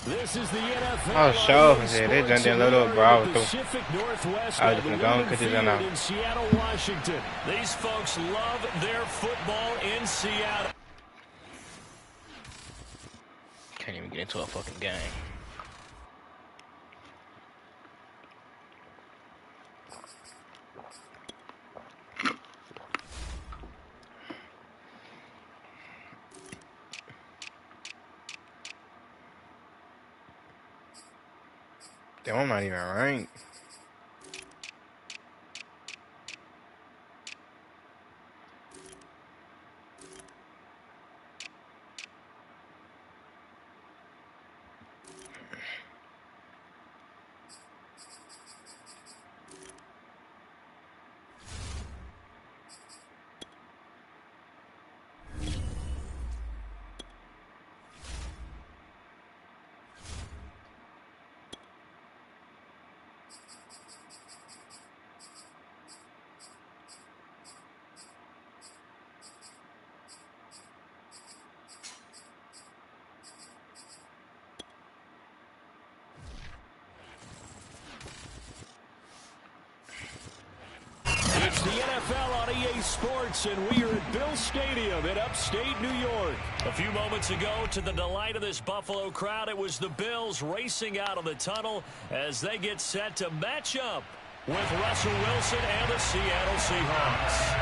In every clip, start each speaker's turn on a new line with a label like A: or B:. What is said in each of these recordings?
A: This is the NFL.
B: Oh, sure. Yeah, they jumped in a little bro. I was
A: Pacific Northwest.
B: I was just gonna cut this in.
A: In Seattle, Washington. These folks love their football in Seattle.
B: Can't even get into a fucking game. Damn, I'm not even ranked.
A: It's the NFL on EA Sports, and we are at Bill Stadium in upstate New York. A few moments ago, to the delight of this Buffalo crowd, it was the Bills racing out of the tunnel as they get set to match up with Russell Wilson and the Seattle Seahawks.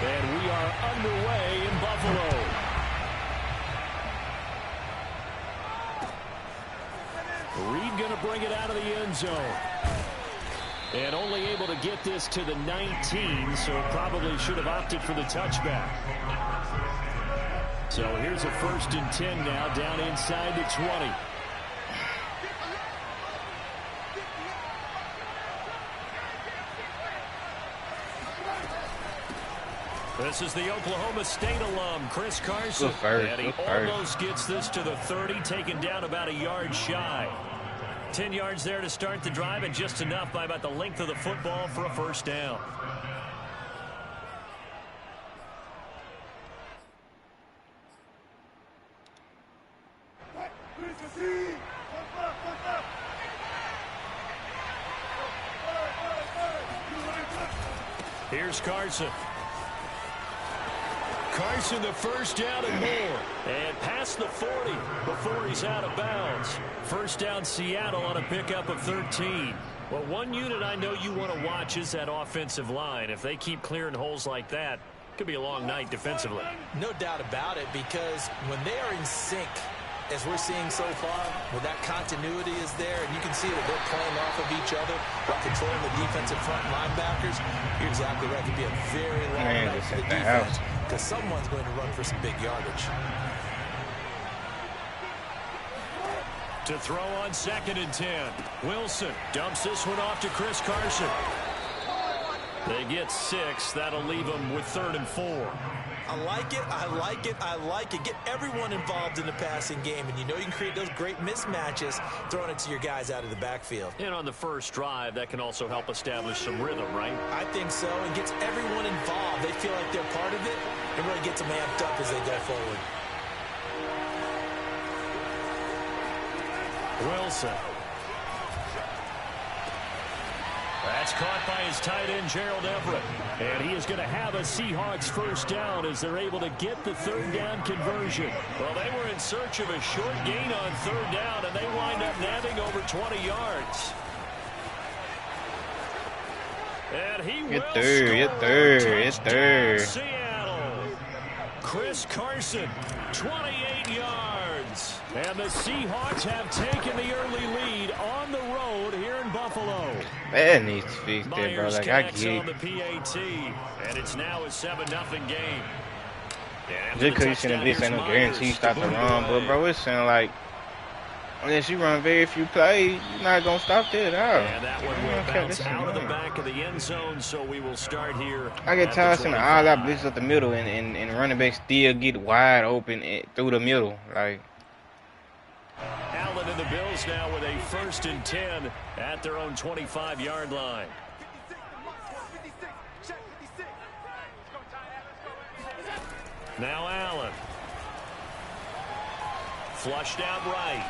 A: And we are underway in Buffalo. Reed going to bring it out of the end zone. And only able to get this to the 19, so probably should have opted for the touchback. So here's a 1st and 10 now, down inside the 20. This is the Oklahoma State alum, Chris Carson. And he almost gets this to the 30, taken down about a yard shy. 10 yards there to start the drive, and just enough by about the length of the football for a 1st down. Here's Carson. Carson, the 1st down and more. And past the 40 before he's out of bounds. 1st down Seattle on a pickup of 13. Well, one unit I know you want to watch is that offensive line. If they keep clearing holes like that, it could be a long night defensively.
C: No doubt about it, because when they are in sync, as we're seeing so far, when that continuity is there, and you can see that they're playing off of each other while controlling the defensive front linebackers, you're exactly right. It could be a very long night for the defense, because someone's going to run for some big yardage.
A: To throw on 2nd and 10. Wilson dumps this one off to Chris Carson. They get 6. That'll leave them with 3rd and 4.
C: I like it, I like it, I like it. Get everyone involved in the passing game, and you know you can create those great mismatches throwing it to your guys out of the backfield.
A: And on the first drive, that can also help establish some rhythm, right?
C: I think so, and gets everyone involved. They feel like they're part of it, and really gets them amped up as they go forward.
A: Wilson. That's caught by his tight end, Gerald Everett. And he is going to have a Seahawks 1st down as they're able to get the 3rd down conversion. Well, they were in search of a short gain on 3rd down, and they wind up nabbing over 20 yards. And he will score. Seattle. Chris Carson, 28 yards. And the Seahawks have taken the early lead on the road here in Buffalo.
B: That needs to fix that, bro. Like, I get
A: on the PAT, and it's now a 7-0 game.
B: just because you shouldn't be saying no guarantee stop the run, but bro, it's saying like unless you run very few plays, you're not gonna stop that at all.
A: And that one will bounce out of the back of the end zone, so we will start here.
B: I get tired of seeing all that blitz up the middle, and running back still get wide open through the middle, like.
A: Allen and the Bills now with a 1st and 10 at their own 25-yard line. Now Allen. flushed out right.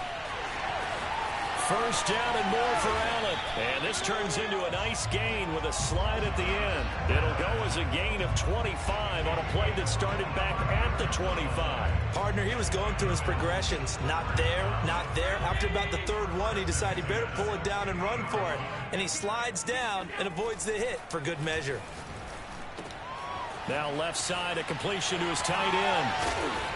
A: First down and more for Allen. And this turns into a nice gain with a slide at the end. It'll go as a gain of 25 on a play that started back at the 25.
C: Partner, he was going through his progressions. Not there, not there. After about the third one, he decided he better pull it down and run for it. And he slides down and avoids the hit for good measure.
A: Now left side, a completion to his tight end.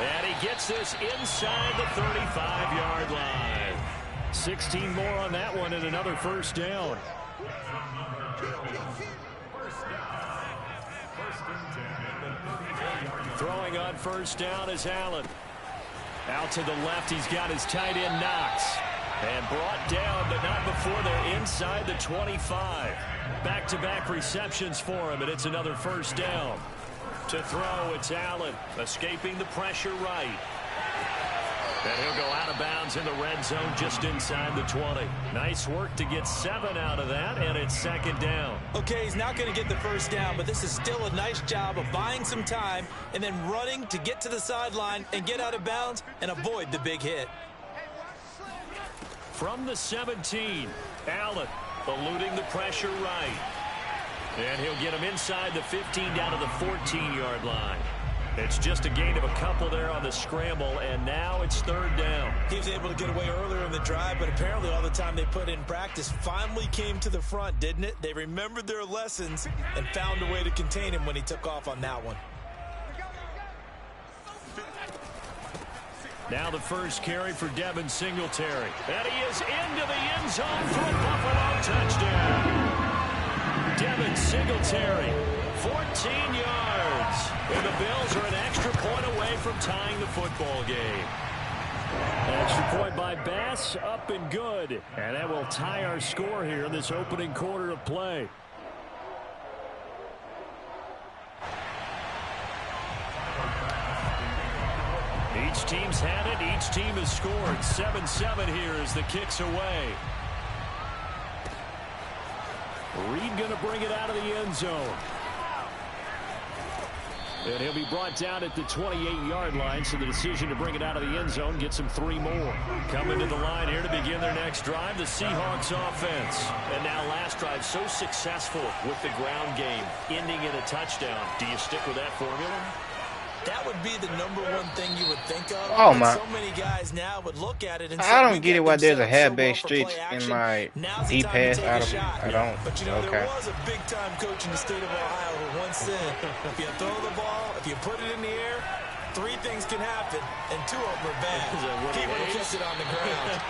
A: And he gets this inside the 35-yard line. 16 more on that one and another first down. Throwing on first down is Allen. Out to the left, he's got his tight end Knox. And brought down, but not before they're inside the 25. Back-to-back receptions for him, and it's another first down. To throw, it's Allen, escaping the pressure right. And he'll go out of bounds in the red zone just inside the 20. Nice work to get 7 out of that, and it's second down.
C: Okay, he's not going to get the first down, but this is still a nice job of buying some time and then running to get to the sideline and get out of bounds and avoid the big hit.
A: From the 17, Allen eluding the pressure right. And he'll get him inside the 15 down to the 14-yard line. It's just a gain of a couple there on the scramble, and now it's third down.
C: He was able to get away earlier in the drive, but apparently all the time they put in practice finally came to the front, didn't it? They remembered their lessons and found a way to contain him when he took off on that one.
A: Now the first carry for Devin Singletary. And he is into the end zone for a Buffalo touchdown. Devin Singletary, 14 yards. And the Bills are an extra point away from tying the football game. An extra point by Bass, up and good. And that will tie our score here in this opening quarter of play. Each team's had it. Each team has scored. 7-7 here as the kick's away. Reed going to bring it out of the end zone. And he'll be brought down at the 28-yard line, so the decision to bring it out of the end zone gets him 3 more. Coming to the line here to begin their next drive, the Seahawks offense. And now last drive so successful with the ground game, ending in a touchdown. Do you stick with that formula?
C: That would be the number one thing you would think of.
B: Oh my!
C: So many guys now would look at it and
B: I don't get it why there's a half-back stretch in my deep pass out of it. I don't.
C: But you know, there was a big-time coach in the state of Ohio who once said, if you throw the ball, if you put it in the air, 3 things can happen, and 2 of them are bad. He would have kept it on the ground.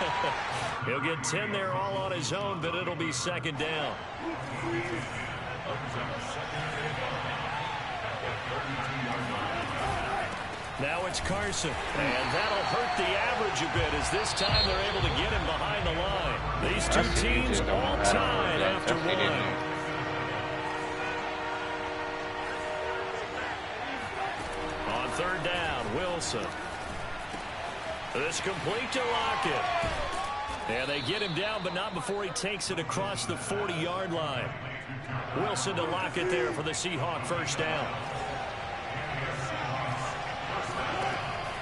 A: He'll get 10 there all on his own, but it'll be second down. Now it's Carson, and that'll hurt the average a bit as this time they're able to get him behind the line. These 2 teams all tied after 1. On third down, Wilson. This complete to Lockett. And they get him down, but not before he takes it across the 40-yard line. Wilson to Lockett there for the Seahawk first down.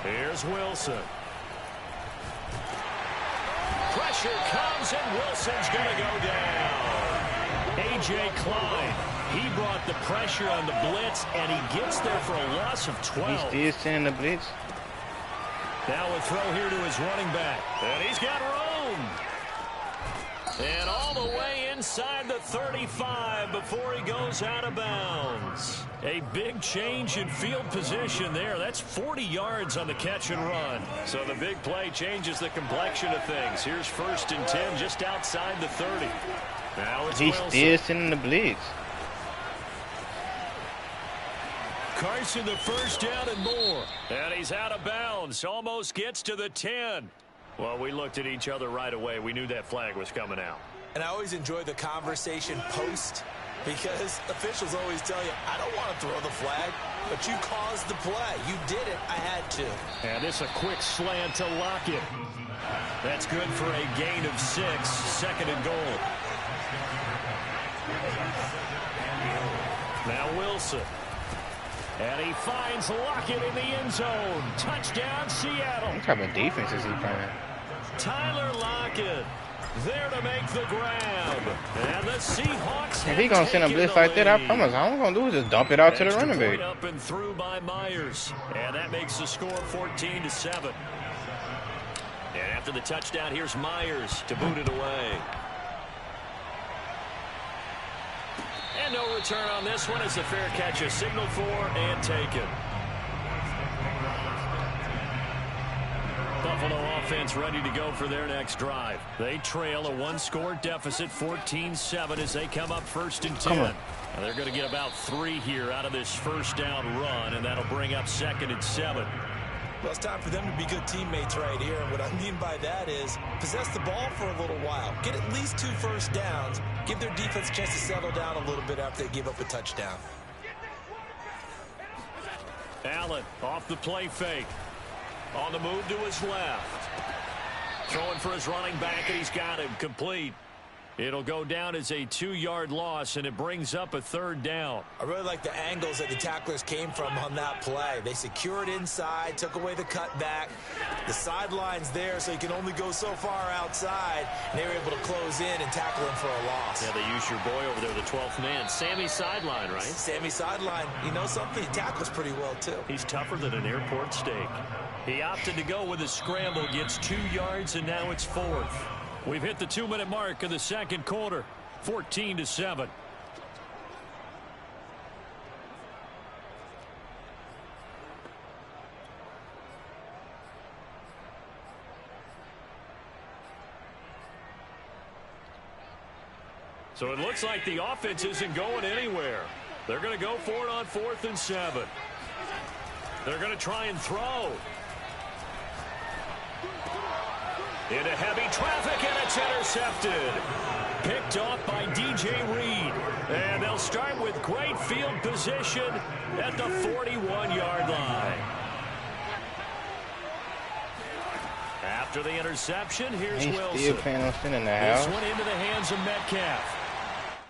A: Here's Wilson. Pressure comes, and Wilson's going to go down. A.J. Klein, he brought the pressure on the blitz, and he gets there for a loss of 12.
B: He's still sending the blitz.
A: Now a throw here to his running back. And he's got room. And all the way inside the 35 before he goes out of bounds. A big change in field position there. That's 40 yards on the catch and run. So the big play changes the complexion of things. Here's first and 10 just outside the 30. Now it's Wilson.
B: He's still sending the blitz.
A: Carson the first down and more. And he's out of bounds. Almost gets to the 10. Well, we looked at each other right away. We knew that flag was coming out.
C: And I always enjoy the conversation post because officials always tell you, I don't want to throw the flag, but you caused the play. You did it. I had to.
A: And this a quick slant to Lockett. That's good for a gain of 6. Second and goal. Now Wilson. And he finds Lockett in the end zone. Touchdown, Seattle.
B: What type of defense is he playing?
A: Tyler Lockett there to make the grab. And the Seahawks.
B: If he gonna send a blitz like that, I promise all I'm gonna do is just dump it out to the running back.
A: Up and through by Myers. And that makes the score 14-7. And after the touchdown, here's Myers to boot it away. And no return on this one as the fair catch is signaled for and taken. Buffalo offense ready to go for their next drive. They trail a one-score deficit, 14-7, as they come up 1st and 10. And they're going to get about 3 here out of this first down run, and that'll bring up 2nd and 7.
C: Well, it's time for them to be good teammates right here. And what I mean by that is possess the ball for a little while. Get at least 2 first downs. Give their defense a chance to settle down a little bit after they give up a touchdown.
A: Allen off the play fake. On the move to his left. Throwing for his running back, and he's got him complete. It'll go down as a 2-yard loss, and it brings up a 3rd down.
C: I really like the angles that the tacklers came from on that play. They secured inside, took away the cutback. The sideline's there, so you can only go so far outside. And they were able to close in and tackle him for a loss.
A: Yeah, they used your boy over there, the 12th man. Sammy Sideline, right?
C: Sammy Sideline. You know something? He tackles pretty well, too.
A: He's tougher than an airport steak. He opted to go with a scramble, gets 2 yards, and now it's 4th. We've hit the 2-minute mark of the second quarter, 14-7. So it looks like the offense isn't going anywhere. They're going to go for it on 4th and 7. They're going to try and throw. Into heavy traffic, and it's intercepted. Picked off by DJ Reed. And they'll start with great field position at the 41-yard line. After the interception, here's Wilson.
B: Still playing on spinning the house.
A: This one into the hands of Metcalf.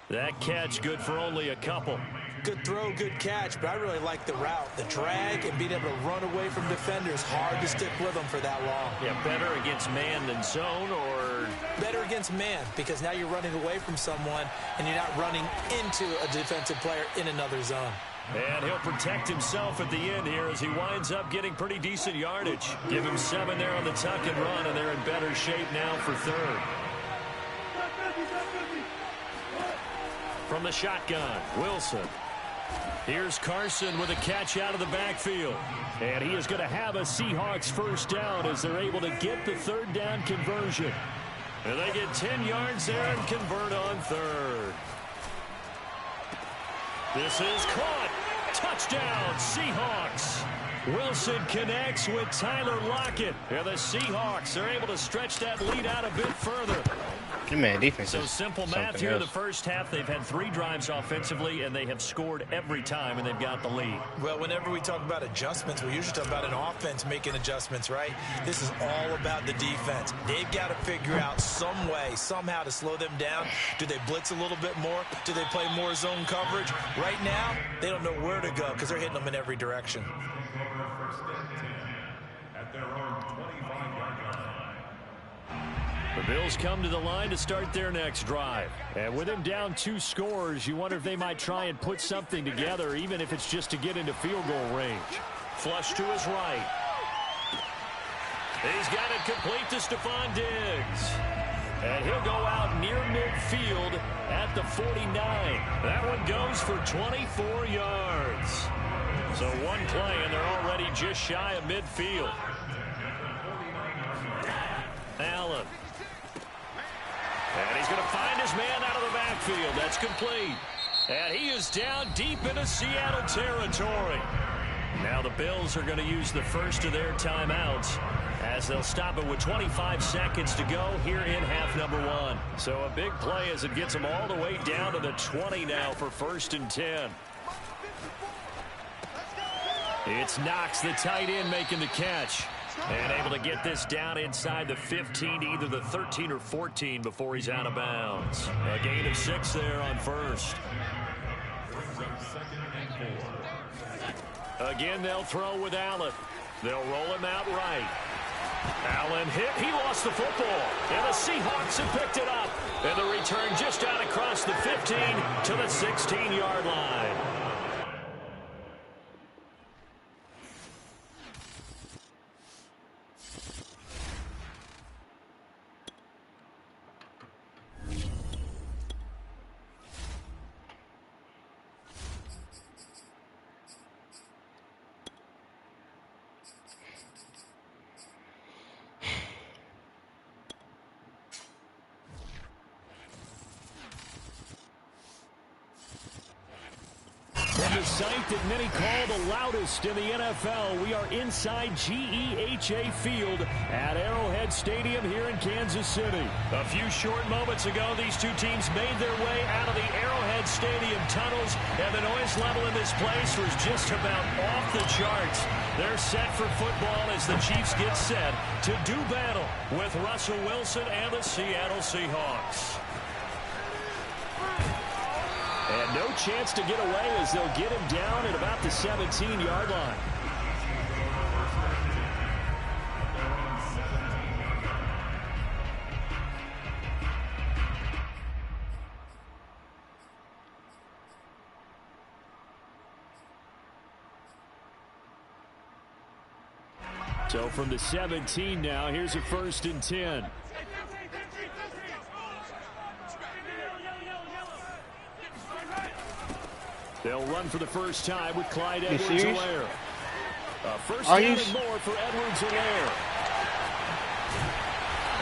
A: That catch good for only a couple.
C: Good throw, good catch, but I really like the route. The drag and being able to run away from defenders. Hard to stick with them for that long.
A: Yeah, better against man than zone, or?
C: Better against man, because now you're running away from someone and you're not running into a defensive player in another zone.
A: And he'll protect himself at the end here as he winds up getting pretty decent yardage. Give him 7 there on the tuck and run, and they're in better shape now for 3rd. From the shotgun, Wilson. Here's Carson with a catch out of the backfield. And he is going to have a Seahawks first down as they're able to get the 3rd down conversion. And they get 10 yards there and convert on 3rd. This is caught. Touchdown, Seahawks. Wilson connects with Tyler Lockett. And the Seahawks are able to stretch that lead out a bit further.
B: Man, defense
A: so simple math here in the first half. They've had 3 drives offensively, and they have scored every time, and they've got the lead.
C: Well, whenever we talk about adjustments, we usually talk about an offense making adjustments, right? This is all about the defense. They've got to figure out some way, somehow to slow them down. Do they blitz a little bit more? Do they play more zone coverage? Right now, they don't know where to go because they're hitting them in every direction.
A: The Bills come to the line to start their next drive. And with them down 2 scores, you wonder if they might try and put something together, even if it's just to get into field goal range. Flush to his right. He's got it complete to Stephon Diggs. And he'll go out near midfield at the 49. That one goes for 24 yards. So 1 play, and they're already just shy of midfield. Allen. And he's going to find his man out of the backfield. That's complete. And he is down deep into Seattle territory. Now the Bills are going to use the first of their timeouts as they'll stop it with 25 seconds to go here in half number 1. So a big play as it gets them all the way down to the 20 now for 1st and 10. It's Knox, the tight end, making the catch. And able to get this down inside the 15, either the 13 or 14 before he's out of bounds. A gain of 6 there on 1st. Again, they'll throw with Allen. They'll roll him out right. Allen hit. He lost the football. And the Seahawks have picked it up. And the return just out across the 15 to the 16-yard line. The site that many call the loudest in the NFL. We are inside GEHA Field at Arrowhead Stadium here in Kansas City. A few short moments ago, these two teams made their way out of the Arrowhead Stadium tunnels, and the noise level in this place was just about off the charts. They're set for football as the Chiefs get set to do battle with Russell Wilson and the Seattle Seahawks. And no chance to get away as they'll get him down at about the 17-yard line. So from the 17 now, here's a 1st and 10. They'll run for the first time with Clyde Edwards-Helaire. First down and more for Edwards-Helaire.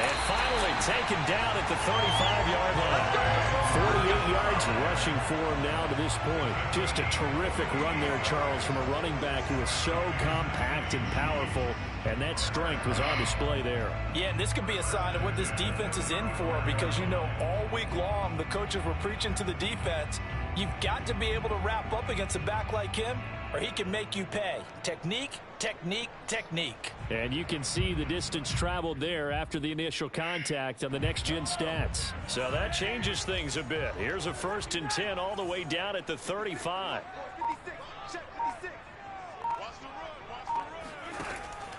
A: And finally taken down at the 35-yard line. 48 yards rushing for him now to this point. Just a terrific run there, Charles, from a running back who is so compact and powerful, and that strength was on display there.
C: Yeah, and this could be a sign of what this defense is in for, because, you know, all week long the coaches were preaching to the defense, you've got to be able to wrap up against a back like him, or he can make you pay. Technique, technique, technique.
A: And you can see the distance traveled there after the initial contact on the next-gen stats. So that changes things a bit. Here's a 1st and 10 all the way down at the 35.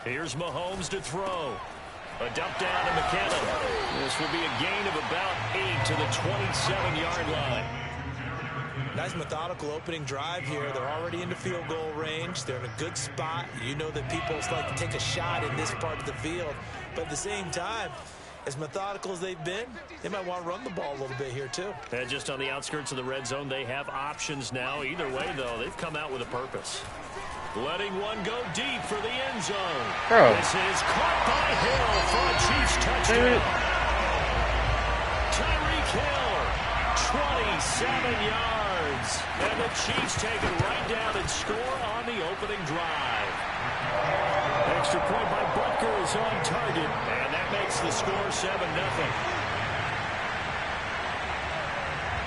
A: Here's Mahomes to throw. A dump down to McKinnon. This will be a gain of about 8 to the 27-yard line.
C: Nice methodical opening drive here. They're already into field goal range. They're in a good spot. You know that people like to take a shot in this part of the field. But at the same time, as methodical as they've been, they might want to run the ball a little bit here too.
A: And just on the outskirts of the red zone, they have options now. Either way, though, they've come out with a purpose. Letting one go deep for the end zone. This is caught by Hill for a Chiefs touchdown. Tyreek Hill, 27 yards. And the Chiefs take it right down and score on the opening drive. Extra point by Butker is on target, and that makes the score 7-0.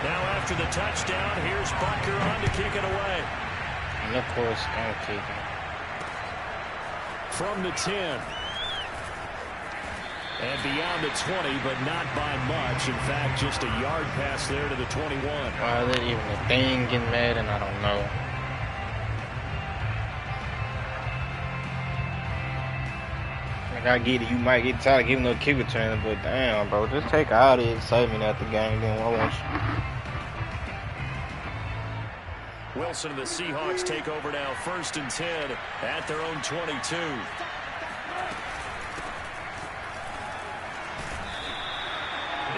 A: Now after the touchdown, here's Butker on to kick it away.
B: And of course, I'm kicking.
A: From the 10. And beyond the 20, but not by much. In fact, just a yard pass there to the 21.
B: Why is it even a thing in Madden? I don't know. Like, I get it. You might get tired of giving no kick return, but damn, bro. Just take all the excitement out the game. Then I want you.
A: Wilson and the Seahawks take over now. 1st and 10 at their own 22.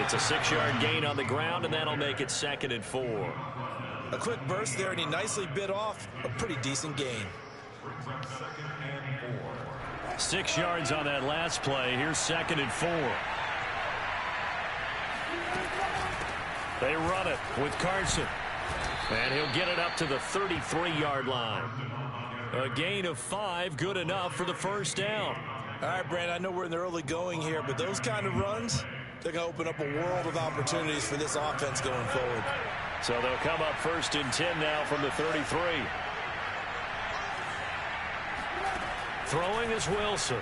A: It's a 6-yard gain on the ground, and that'll make it 2nd and 4.
C: A quick burst there, and he nicely bit off a pretty decent gain.
A: 6 yards on that last play. Here's 2nd and 4. They run it with Carson. And he'll get it up to the 33-yard line. A gain of 5, good enough for the 1st down.
C: All right, Brandon, I know we're in the early going here, but those kind of runs, they're going to open up a world of opportunities for this offense going forward.
A: So they'll come up 1st and 10 now from the 33. Throwing is Wilson.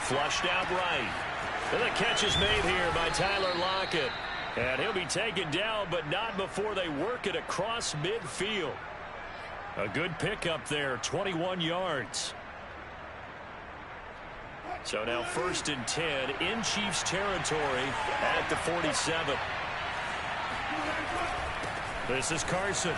A: Flushed out right. And the catch is made here by Tyler Lockett. And he'll be taken down, but not before they work it across midfield. A good pickup there, 21 yards. So now 1st and 10 in Chiefs territory at the 47. This is Carson.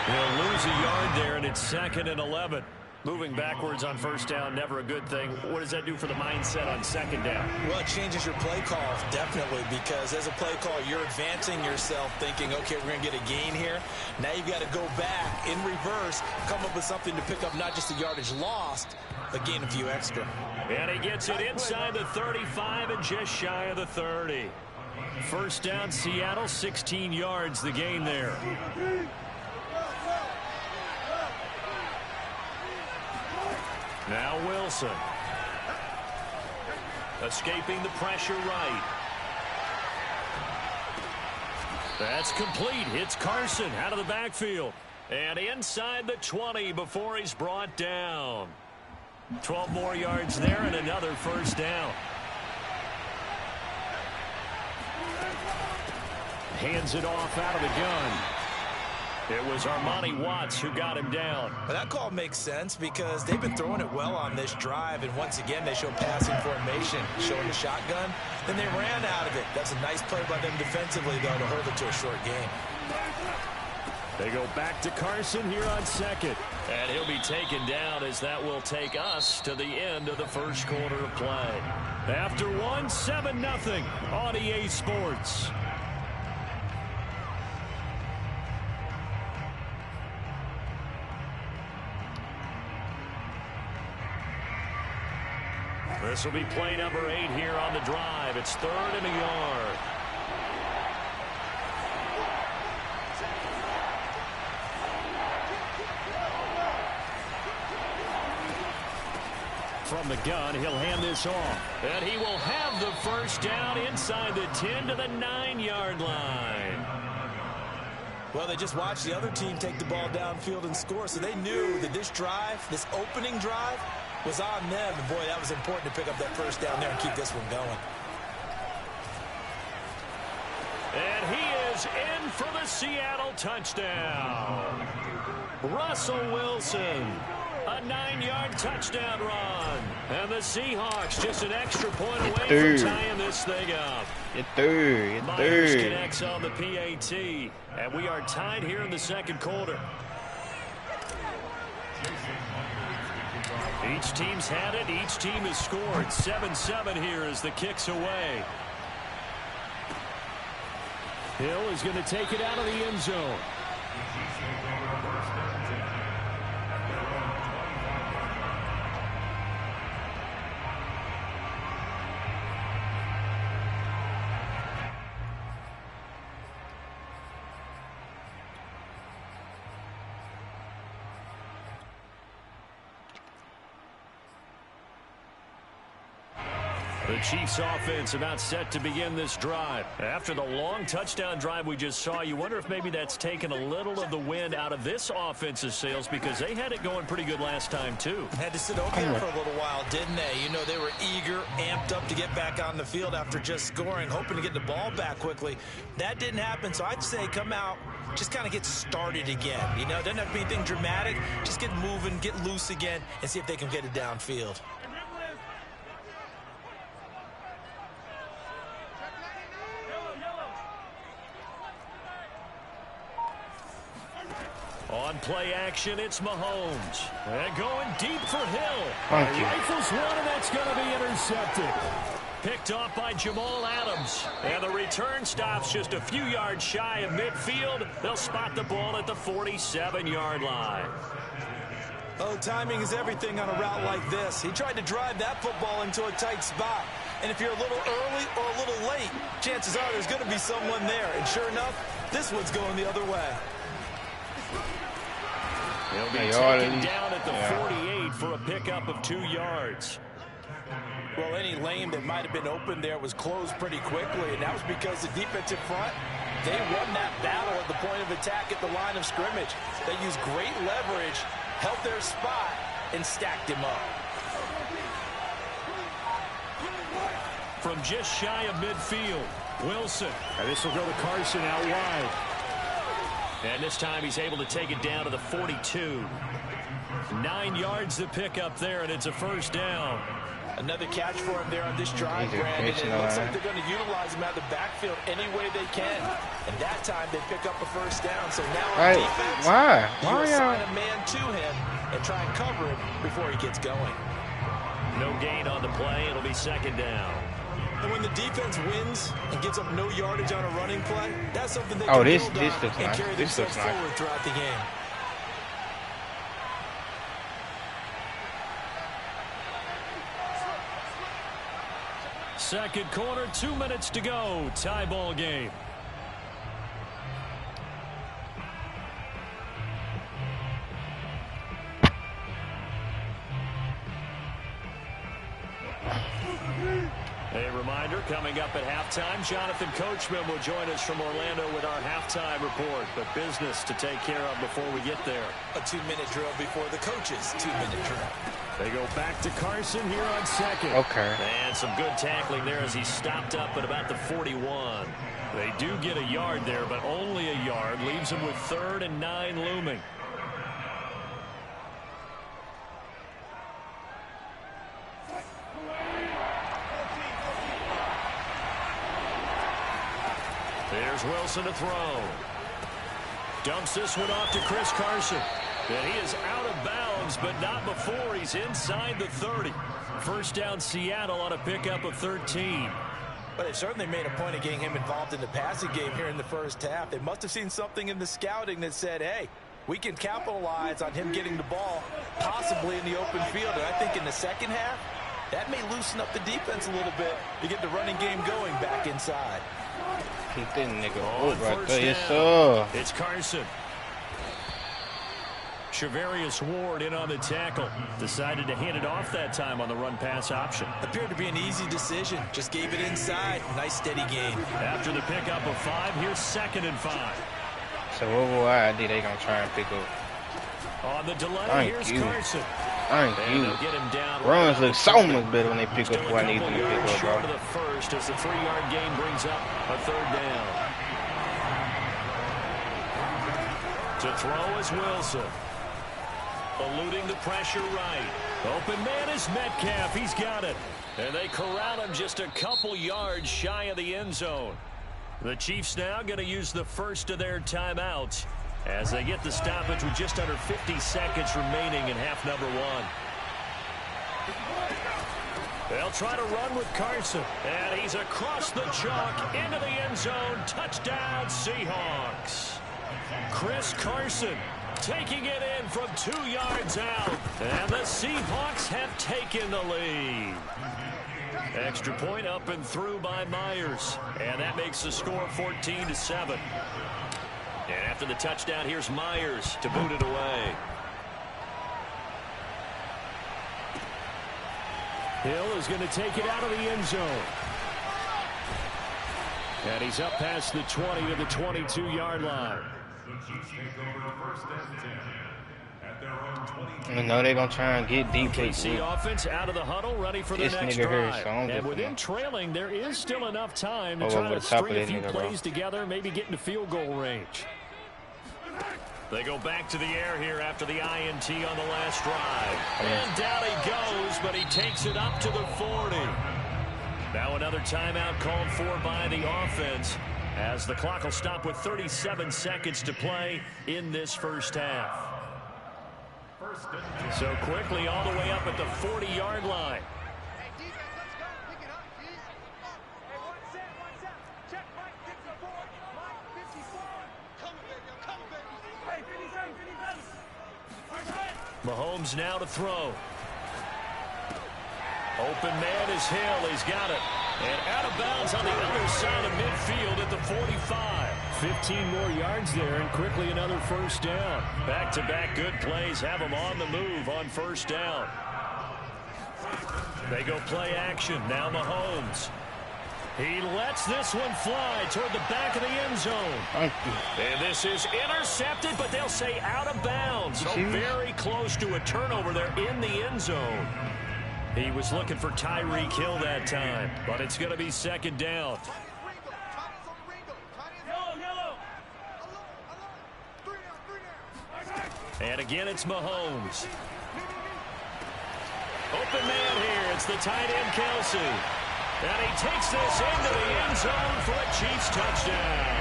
A: He'll lose a yard there, and it's 2nd and 11. Moving backwards on 1st down, never a good thing. What does that do for the mindset on 2nd down?
C: Well, it changes your play call, definitely, because as a play call, you're advancing yourself thinking, okay, we're going to get a gain here. Now you've got to go back in reverse, come up with something to pick up not just the yardage lost, but gain a few extra.
A: And he gets it inside the 35 and just shy of the 30. 1st down, Seattle, 16 yards, the gain there. Now Wilson. Escaping the pressure right. That's complete. It's Carson out of the backfield. And inside the 20 before he's brought down. 12 more yards there and another 1st down. Hands it off out of the gun. It was Armani Watts who got him down.
C: Well, that call makes sense because they've been throwing it well on this drive, and once again they show passing formation, showing the shotgun. Then they ran out of it. That's a nice play by them defensively, though, to hold it to a short game.
A: They go back to Carson here on 2nd. And he'll be taken down as that will take us to the end of the 1st quarter of play. After 1, 7-0 on EA Sports. This will be play number 8 here on the drive. It's 3rd and a yard. From the gun, he'll hand this off. And he will have the 1st down inside the 10 to the 9-yard line.
C: Well, they just watched the other team take the ball downfield and score, so they knew that this drive, this opening drive, was on them. And, boy, that was important to pick up that 1st down there and keep this one going.
A: And he is in for the Seattle touchdown. Russell Wilson. A 9-yard touchdown run. And the Seahawks just an extra point away from tying this thing up. Myers connects on the PAT. And we are tied here in the 2nd quarter. Each team's had it. Each team has scored. 7-7 here as the kick's away. Hill is going to take it out of the end zone. The Chiefs offense about set to begin this drive. After the long touchdown drive we just saw, you wonder if maybe that's taken a little of the wind out of this offense's sails because they had it going pretty good last time too.
C: Had to sit over there for a little while, didn't they? You know, they were eager, amped up to get back on the field after just scoring, hoping to get the ball back quickly. That didn't happen, so I'd say come out, just kind of get started again. You know, doesn't have to be anything dramatic. Just get moving, get loose again, and see if they can get it downfield.
A: On play action, it's Mahomes. And going deep for Hill.
B: Rifles
A: one, and that's going to be intercepted. Picked off by Jamal Adams. And the return stops just a few yards shy of midfield. They'll spot the ball at the 47-yard line.
C: Oh, timing is everything on a route like this. He tried to drive that football into a tight spot. And if you're a little early or a little late, chances are there's going to be someone there. And sure enough, this one's going the other way.
A: He'll be taken down at the 48 for a pickup of 2 yards.
C: Well, any lane that might have been open there was closed pretty quickly, and that was because the defensive front, they won that battle at the point of attack at the line of scrimmage. They used great leverage, held their spot, and stacked him up.
A: From just shy of midfield, Wilson. And this will go to Carson out wide. And this time he's able to take it down to the 42. 9 yards to pick up there, and it's a first down.
C: Another catch for him there on this drive, Brandon. It looks like they're going to utilize him out of the backfield any way they can. And that time they pick up a first down. So now on defense, you assign a man to him and try and cover him before he gets going.
A: No gain on the play. It'll be second down.
C: And when the defense wins and gives up no yardage on a running play, that's something they can build on and carry themselves forward throughout the game.
A: Second quarter, 2 minutes to go. Tie ball game. A reminder, coming up at halftime, Jonathan Coachman will join us from Orlando with our halftime report. But business to take care of before we get there.
C: A 2-minute drill before the coach's 2-minute drill.
A: They go back to Carson here on second.
B: Okay.
A: And some good tackling there as he stopped up at about the 41. They do get a yard there, but only a yard. Leaves him with 3rd and 9 looming. There's Wilson to throw. Dumps this one off to Chris Carson. And he is out of bounds, but not before he's inside the 30. First down Seattle on a pickup of 13.
C: But they certainly made a point of getting him involved in the passing game here in the first half. They must have seen something in the scouting that said, hey, we can capitalize on him getting the ball, possibly in the open field. And I think in the second half, that may loosen up the defense a little bit to get the running game going back inside.
B: Keep that nigga over right there. Yes, sir.
A: It's Carson. Shavarius Ward in on the tackle. Decided to hand it off that time on the run-pass option.
C: Appeared to be an easy decision. Just gave it inside. Nice, steady gain.
A: After the pickup of 5, here's 2nd and 5.
B: So what will I do? They going to try and pick up.
A: On the delay, here's Carson.
B: Thank you.
A: Get him down.
B: Runs look so much better when they pick up what I need them to pick up, bro.
A: To the first as the 3-yard gain brings up a 3rd down. To throw is Wilson. Eluding the pressure right. Open man is Metcalf. He's got it. And they corral him just a couple yards shy of the end zone. The Chiefs now going to use the first of their timeouts as they get the stoppage with just under 50 seconds remaining in half number 1. They'll try to run with Carson. And he's across the chalk into the end zone. Touchdown, Seahawks. Chris Carson taking it in from 2 yards out. And the Seahawks have taken the lead. Extra point up and through by Myers. And that makes the score 14-7. And after the touchdown, here's Myers to boot it away. Hill is going to take it out of the end zone. And he's up past the 20 to the 22-yard line.
B: You know they're going to try and get deep.
A: KC offense out of the huddle, ready for the next drive.
B: Here, so
A: and within trailing, there is still enough time to try to string a few plays together, maybe get into field goal range. They go back to the air here after the INT on the last drive. And down he goes, but he takes it up to the 40. Now another timeout called for by the offense as the clock will stop with 37 seconds to play in this first half. So quickly all the way up at the 40-yard line. Mahomes now to throw. Open man is Hill. He's got it. And out of bounds on the other side of midfield at the 45. 15 more yards there, and quickly another first down. Back-to-back good plays have them on the move on first down. They go play action. Now Mahomes. He lets this one fly toward the back of the end zone. And this is intercepted, but they'll say out of bounds. So very close to a turnover there in the end zone. He was looking for Tyreek Hill that time, but it's going to be second down. And again, it's Mahomes. Open man here. It's the tight end, Kelsey. And he takes this into the end zone for a Chiefs touchdown.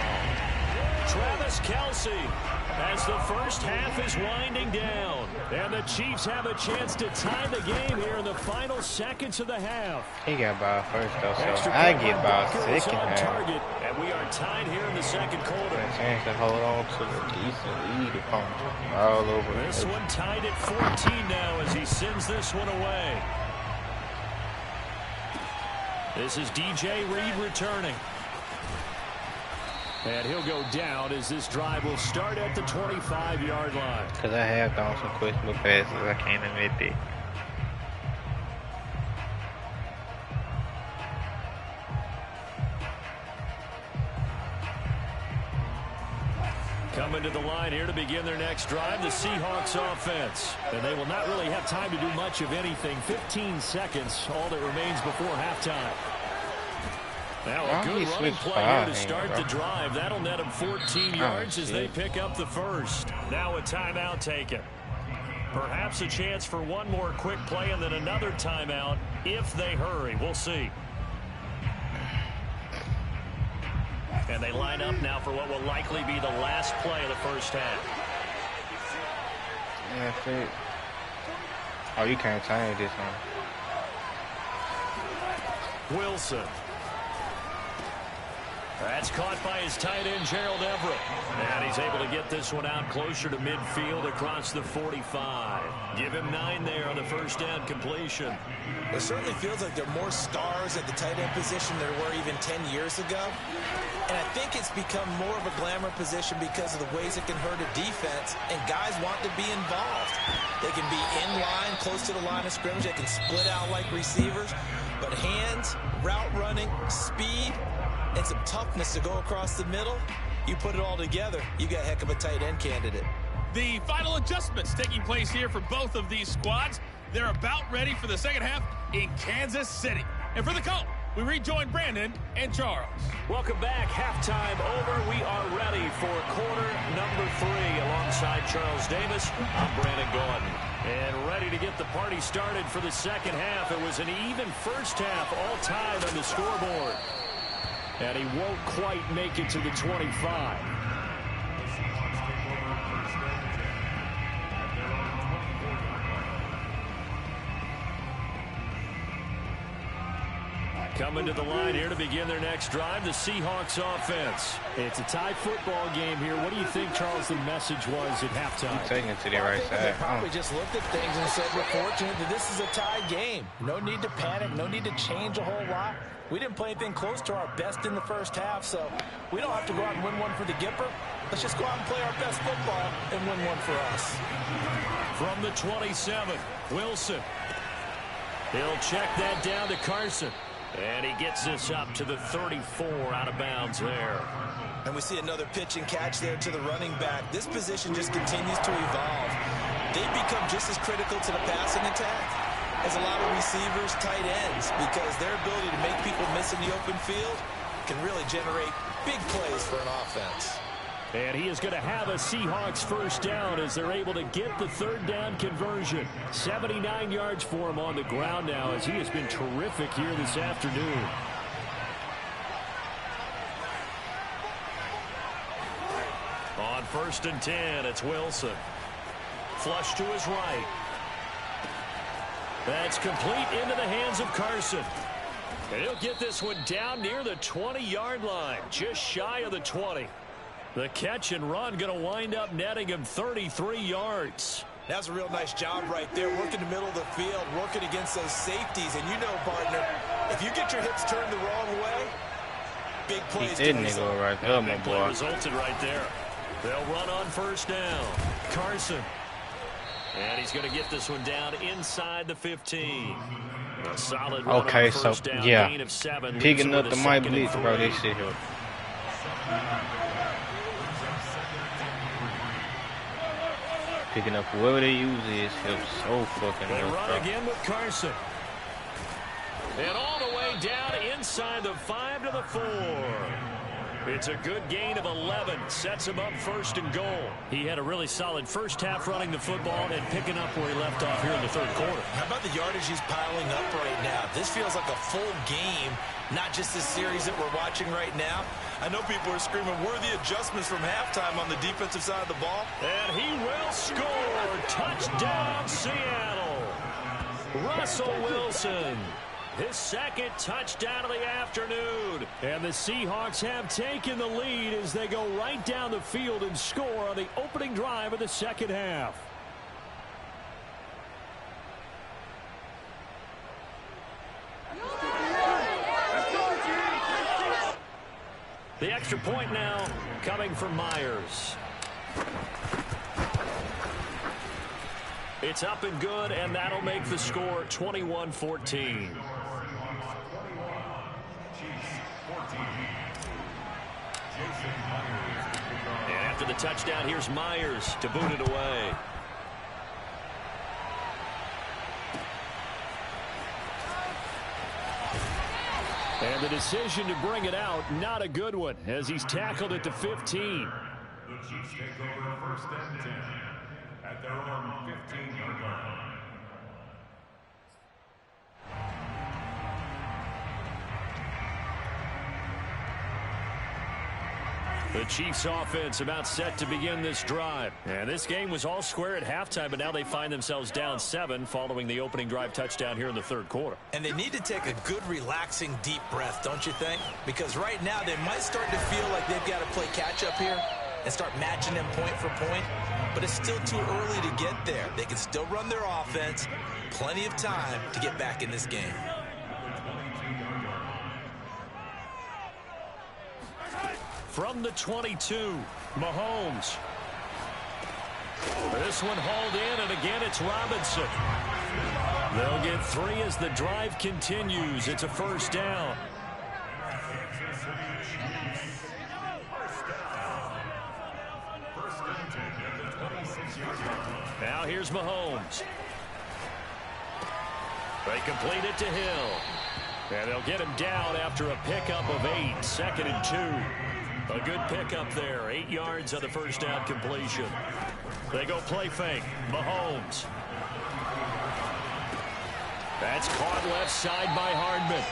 A: Travis Kelsey, as the first half is winding down. And the Chiefs have a chance to tie the game here in the final seconds of the half.
B: He got by first, though, so I get by second half.
A: Target, and we are tied here in the second quarter.
B: A chance to hold on to the decent lead opponent all over.
A: This one tied at 14 now as he sends this one away. This is DJ Reed returning. And he'll go down as this drive will start at the 25-yard line.
B: Because I have done some questionable passes. I can't admit that.
A: Coming to the line here to begin their next drive, the Seahawks offense. And they will not really have time to do much of anything. 15 seconds, all that remains before halftime. Now a good running play here to start the drive. That'll net them 14 yards as they pick up the first. Now a timeout taken. Perhaps a chance for one more quick play and then another timeout if they hurry. We'll see. And they line up now for what will likely be the last play of the first half.
B: That's it. Oh, you can't change this one.
A: Wilson. That's caught by his tight end, Gerald Everett. And he's able to get this one out closer to midfield across the 45. Give him 9 there on the first down completion.
C: It certainly feels like there are more stars at the tight end position than there were even 10 years ago. And I think it's become more of a glamour position because of the ways it can hurt a defense, and guys want to be involved. They can be in line, close to the line of scrimmage. They can split out like receivers. But hands, route running, speed, and some toughness to go across the middle, you put it all together, you got a heck of a tight end candidate.
D: The final adjustments taking place here for both of these squads. They're about ready for the second half in Kansas City. And for the call, we rejoin Brandon and Charles.
A: Welcome back. Halftime over. We are ready for quarter number 3 alongside Charles Davis. I'm Brandon Gordon. And ready to get the party started for the second half. It was an even first half, all tied on the scoreboard. And he won't quite make it to the 25. Coming to the line here to begin their next drive, the Seahawks offense. It's a tie football game here. What do you think, Charles, the message was at halftime?
B: I'm taking it to the right side.
C: They probably just looked at things and said, we're fortunate that this is a tie game. No need to panic, no need to change a whole lot. We didn't play anything close to our best in the first half, so we don't have to go out and win one for the Gipper. Let's just go out and play our best football and win one for us.
A: From the 27, Wilson. He'll check that down to Carson. And he gets this up to the 34 out of bounds there.
C: And we see another pitch and catch there to the running back. This position just continues to evolve. They become just as critical to the passing attack as a lot of receivers, tight ends, because their ability to make people miss in the open field can really generate big plays for an offense.
A: And he is going to have a Seahawks first down as they're able to get the third down conversion. 79 yards for him on the ground now as he has been terrific here this afternoon. On 1st and 10, it's Wilson. Flush to his right. That's complete into the hands of Carson. And he'll get this one down near the 20-yard line, just shy of the 20. The catch and run going to wind up netting him 33 yards.
C: That's a real nice job right there, working the middle of the field, working against those safeties. And you know, partner, if you get your hips turned the wrong way, big plays.
B: He didn't go right there, my boy.
A: Resulted right there. They'll run on first down. Carson. And he's going to get this one down inside the 15. A solid run on first down, gain of 7.
B: Picking up the Mike Blitz, bro, this shit here. Picking up whoever they use is so fucking
A: They
B: good,
A: run
B: bro.
A: again with Carson. And all the way down inside the 5 to the 4. It's a good gain of 11. Sets him up first and goal. He had a really solid first half running the football and picking up where he left off here in the third quarter.
C: How about the yardage he's piling up right now? This feels like a full game, not just this series that we're watching right now. I know people are screaming worthy adjustments from halftime on the defensive side of the ball.
A: And he will score. Touchdown, Seattle. Russell Wilson. His second touchdown of the afternoon. And the Seahawks have taken the lead as they go right down the field and score on the opening drive of the second half. The extra point now coming from Myers. It's up and good, and that'll make the score 21-14. And after the touchdown, here's Myers to boot it away. And the decision to bring it out, not a good one, as he's tackled at the 15.
E: The Chiefs take over first and 10 at their own 15-yard line.
A: The Chiefs offense about set to begin this drive. And this game was all square at halftime, but now they find themselves down 7 following the opening drive touchdown here in the third quarter.
C: And they need to take a good, relaxing, deep breath, don't you think? Because right now they might start to feel like they've got to play catch-up here and start matching them point for point. But it's still too early to get there. They can still run their offense. Plenty of time to get back in this game.
A: From the 22, Mahomes. This one hauled in, and again it's Robinson. They'll get 3 as the drive continues. It's a first down. Now here's Mahomes. They complete it to Hill. And they'll get him down after a pickup of 8, 2nd and 2. A good pickup there. 8 yards on the first down completion. They go play fake. Mahomes. That's caught left side by Hardman.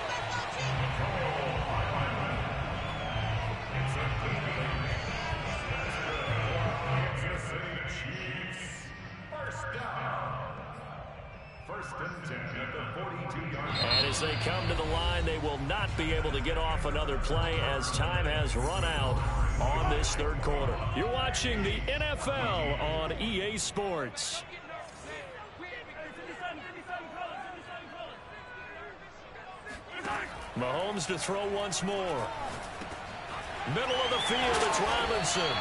A: And as they come to the line, they will not be able to get off another play as time has run out on this third quarter. You're watching the NFL on EA Sports. Mahomes to throw once more. Middle of the field, it's Robinson.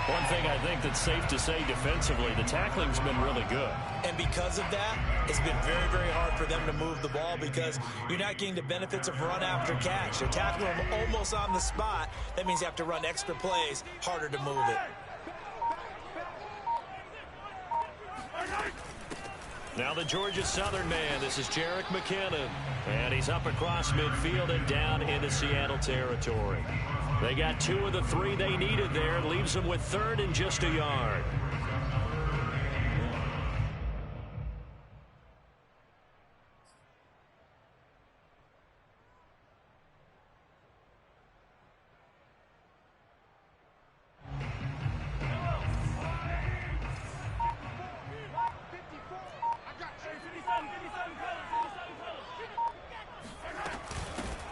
A: One thing I think that's safe to say defensively, the tackling's been really good.
C: And because of that, it's been very, very hard for them to move the ball because you're not getting the benefits of run after catch. They're tackling them almost on the spot. That means you have to run extra plays, harder to move it.
A: Now the Georgia Southern man, this is Jerick McKinnon. And he's up across midfield and down into Seattle territory. They got 2 of the 3 they needed there. Leaves them with 3rd and just a yard.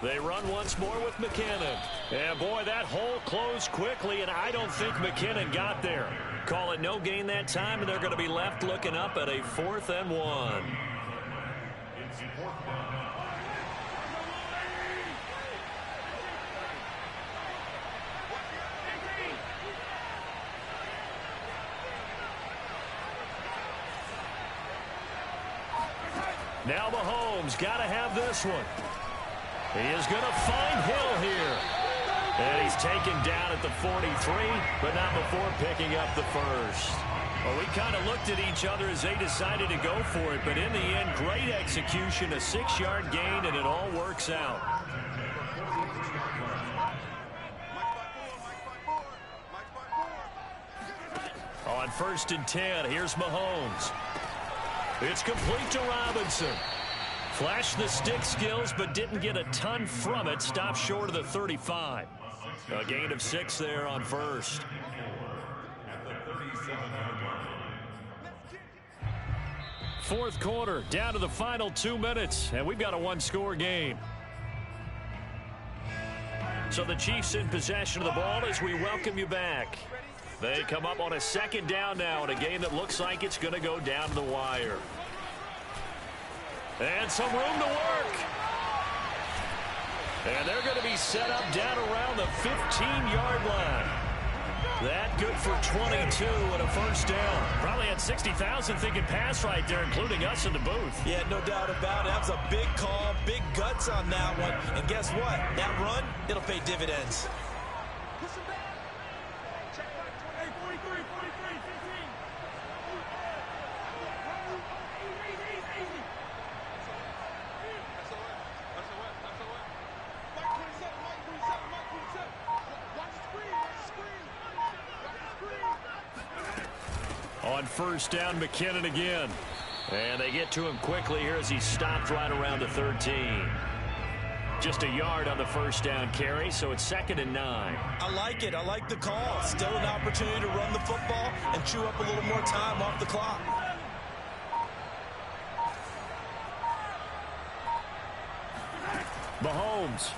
A: They run once more with McKinnon. And boy, that hole closed quickly, and I don't think McKinnon got there. Call it no gain that time, and they're going to be left looking up at a 4th and 1. Now Mahomes got to have this one. He is going to find Hill here. And he's taken down at the 43, but not before picking up the first. Well, we kind of looked at each other as they decided to go for it, but in the end, great execution, a 6-yard gain, and it all works out. On 1st and 10, here's Mahomes. It's complete to Robinson. Flashed the stick skills, but didn't get a ton from it. Stopped short of the 35. A gain of 6 there on 1st. Fourth quarter, down to the final 2 minutes, and we've got a one-score game. So the Chiefs in possession of the ball as we welcome you back. They come up on a 2nd down now in a game that looks like it's going to go down to the wire. And some room to work. And they're going to be set up down around the 15-yard line. That good for 22 and a 1st down. Probably had 60,000 thinking pass right there, including us in the booth.
C: Yeah, no doubt about it. That was a big call, big guts on that one. And guess what? That run, it'll pay dividends.
A: On 1st down, McKinnon again. And they get to him quickly here as he stopped right around the 13. Just a yard on the 1st down carry, so it's 2nd and 9.
C: I like it. I like the call. Still an opportunity to run the football and chew up a little more time off the clock.
A: Mahomes.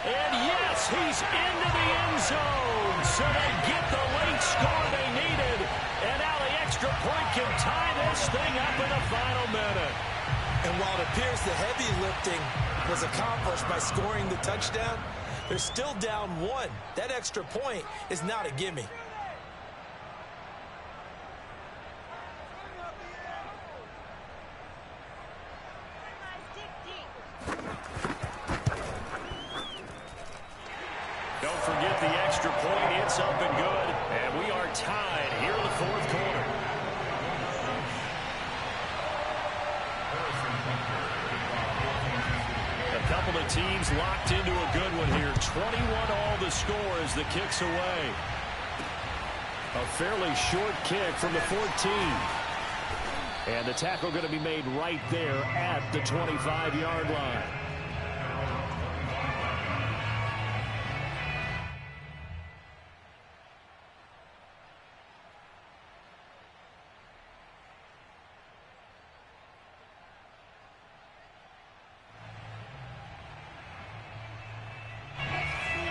A: And yes, he's into the end zone. So they get the late score they needed. And now the extra point can tie this thing up in the final minute.
C: And while it appears the heavy lifting was accomplished by scoring the touchdown, they're still down 1. That extra point is not a gimme.
A: Don't forget the extra point. It's up and good. And we are tied here in the 4th quarter. A couple of teams locked into a good one here. 21-all the score as the kick's away. A fairly short kick from the 14. And the tackle going to be made right there at the 25-yard line.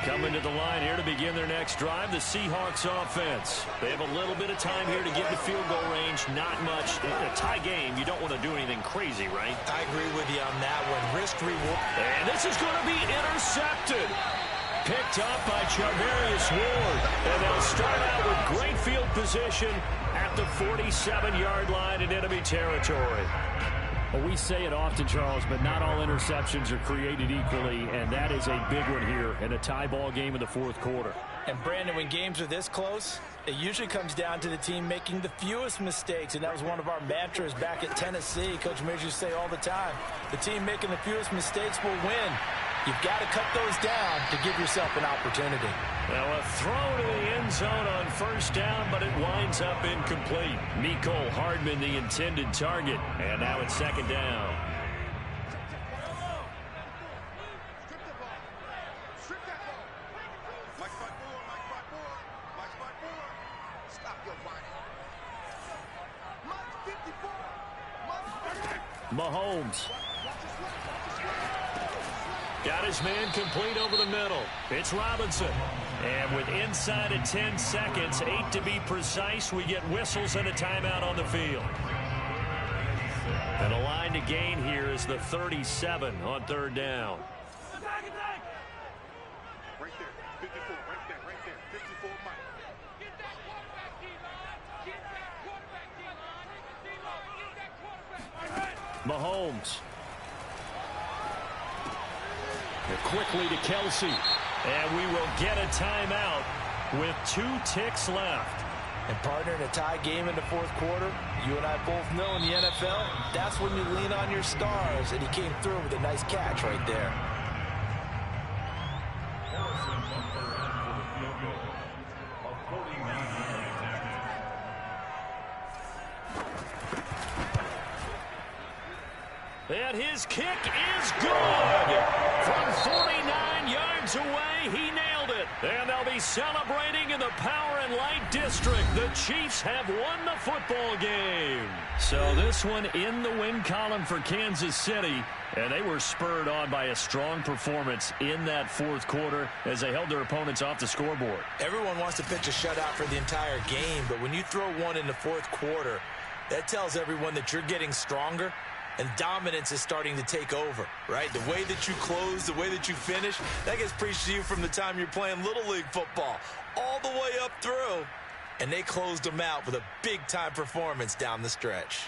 A: Coming to the line here to begin their next drive, the Seahawks offense. They have a little bit of time here to get to field goal range. Not much. In a tie game, you don't want to do anything crazy, right?
C: I agree with you on that one. Risk reward.
A: And this is going to be intercepted. Picked up by Charvarius Ward. And they'll start out with great field position at the 47-yard line in enemy territory.
F: Well, we say it often, Charles, but not all interceptions are created equally, and that is a big one here in a tie ball game in the 4th quarter.
C: And, Brandon, when games are this close, it usually comes down to the team making the fewest mistakes, and that was one of our mantras back at Tennessee. Coach Mears used to say all the time, the team making the fewest mistakes will win. You've got to cut those down to give yourself an opportunity.
A: Now a throw to the end zone on 1st down, but it winds up incomplete. Mecole Hardman, the intended target. And now it's 2nd down. Mahomes. Got his man complete over the middle. It's Robinson. And with inside of 10 seconds, 8 to be precise, we get whistles and a timeout on the field. And a line to gain here is the 37 on 3rd down.
G: Right there, 54, right there, 54 Mike. Get that quarterback, D-line. Get that quarterback, D-line. Get that quarterback.
A: Mahomes. Quickly to Kelsey. And we will get a timeout with 2 ticks left.
C: And, partner, in a tie game in the 4th quarter, you and I both know in the NFL, that's when you lean on your stars. And he came through with a nice catch right there.
A: And his kick is good. From 49 yards away, he nailed it. And they'll be celebrating in the Power and Light District. The Chiefs have won the football game. So this one in the win column for Kansas City. And they were spurred on by a strong performance in that fourth quarter as they held their opponents off the scoreboard.
C: Everyone wants to pitch a shutout for the entire game, but when you throw one in the fourth quarter, that tells everyone that you're getting stronger and dominance is starting to take over, right? The way that you close, the way that you finish, that gets preached to you from the time you're playing Little League football all the way up through. And they closed them out with a big-time performance down the stretch.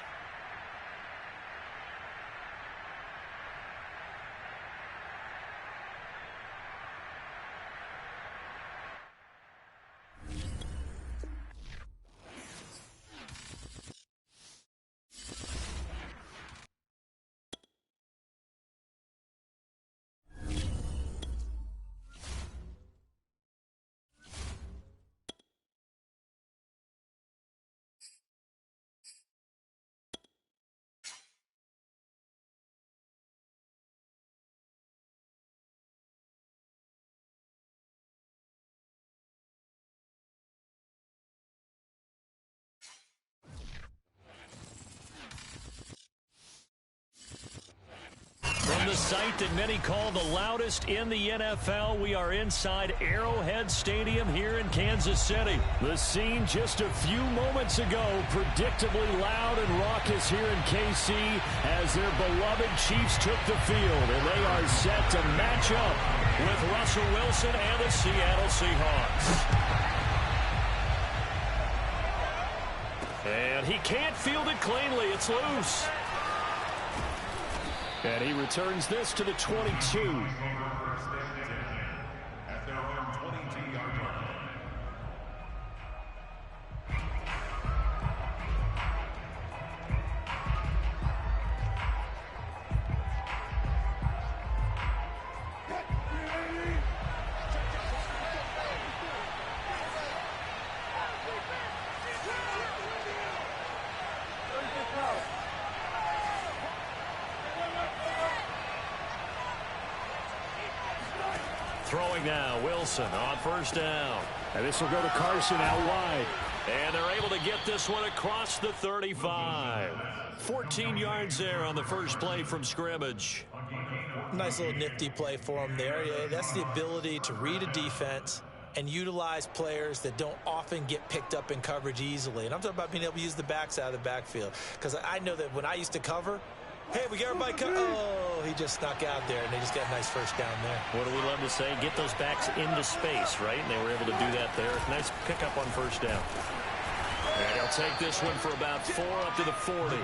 A: From the site that many call the loudest in the NFL, we are inside Arrowhead Stadium here in Kansas City. The scene just a few moments ago, predictably loud and raucous here in KC as their beloved Chiefs took the field, and they are set to match up with Russell Wilson and the Seattle Seahawks. And he can't field it cleanly. It's loose. And he returns this to the 22.
E: At their own 22-yard line.
A: Throwing now, Wilson on first down.
F: And this will go to Carson out wide.
A: And they're able to get this one across the 35. 14 yards there on the first play from scrimmage.
C: Nice little nifty play for him there. Yeah, that's the ability to read a defense and utilize players that don't often get picked up in coverage easily. And I'm talking about being able to use the backs out of the backfield. Because I know that when I used to cover, hey, we got everybody covered. Oh, he just snuck out there, and they just got a nice first down there.
A: What do we love to say? Get those backs into space, right? And they were able to do that there. Nice pickup on first down. And he'll take this one for about 4 up to the 40.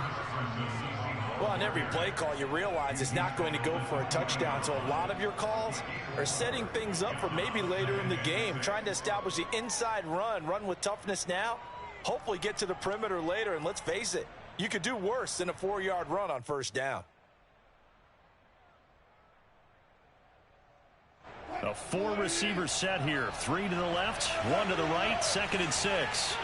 C: Well, on every play call, you realize it's not going to go for a touchdown. So a lot of your calls are setting things up for maybe later in the game, trying to establish the inside run with toughness now, hopefully get to the perimeter later. And let's face it, you could do worse than a 4-yard run on first down.
A: A 4-receiver set here. 3 to the left, 1 to the right, 2nd and 6.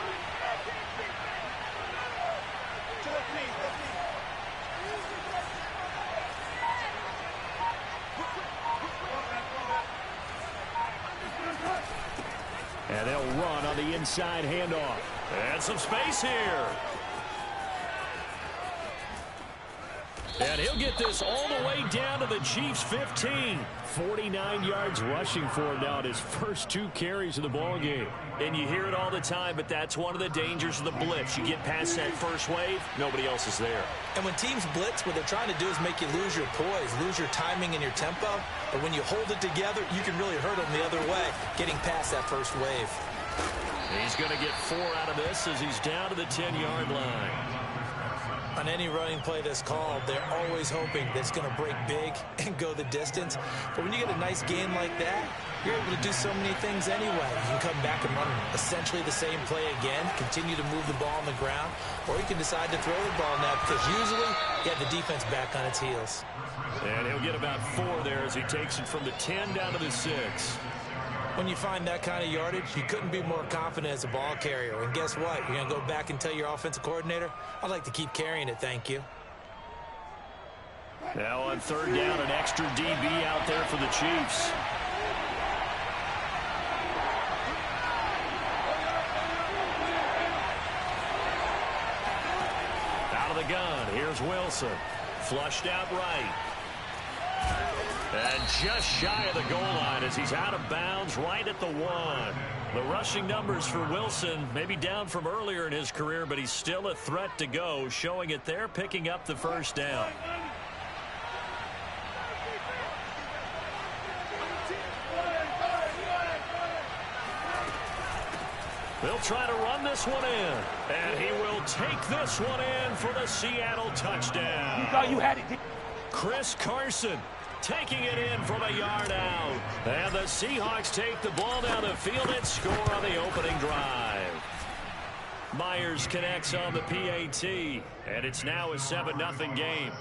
A: And they'll run on the inside handoff. And some space here. And he'll get this all the way down to the Chiefs' 15. 49 yards rushing for him now in his first 2 carries of the ball game. And you hear it all the time, but that's one of the dangers of the blitz. You get past that first wave, nobody else is there.
C: And when teams blitz, what they're trying to do is make you lose your poise, lose your timing and your tempo. But when you hold it together, you can really hurt them the other way, getting past that first wave.
A: He's going to get 4 out of this as he's down to the 10-yard line.
C: On any running play that's called, they're always hoping that it's going to break big and go the distance. But when you get a nice gain like that, you're able to do so many things anyway. You can come back and run essentially the same play again, continue to move the ball on the ground, or you can decide to throw the ball now because usually you have the defense back on its heels.
A: And he'll get about 4 there as he takes it from the 10 down to the 6.
C: When you find that kind of yardage, you couldn't be more confident as a ball carrier. And guess what? You're going to go back and tell your offensive coordinator, I'd like to keep carrying it, thank you.
F: Now on third down, an extra DB out there for the Chiefs. Out of the gun, here's Wilson. Flushed out right. And just shy of the goal line as he's out of bounds right at the 1. The rushing numbers for Wilson maybe down from earlier in his career, but he's still a threat to go, showing it there, picking up the first down. They'll try to run this one in, and he will take this one in for the Seattle touchdown.
G: You thought you had it.
F: Chris Carson taking it in from a yard out. And the Seahawks take the ball down the field and score on the opening drive. Myers connects on the PAT, and it's now a 7-0 game.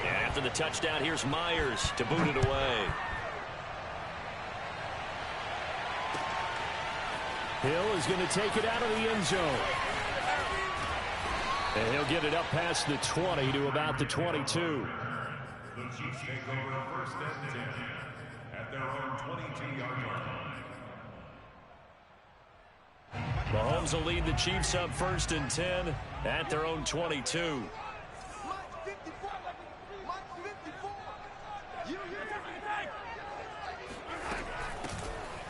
F: And after the touchdown, here's Myers to boot it away. Hill is going to take it out of the end zone. And he'll get it up past the 20 to about the 22.
E: The Chiefs take over first and 10 at their own 22-yard line.
F: Mahomes will lead the Chiefs up first and 10 at their own 22.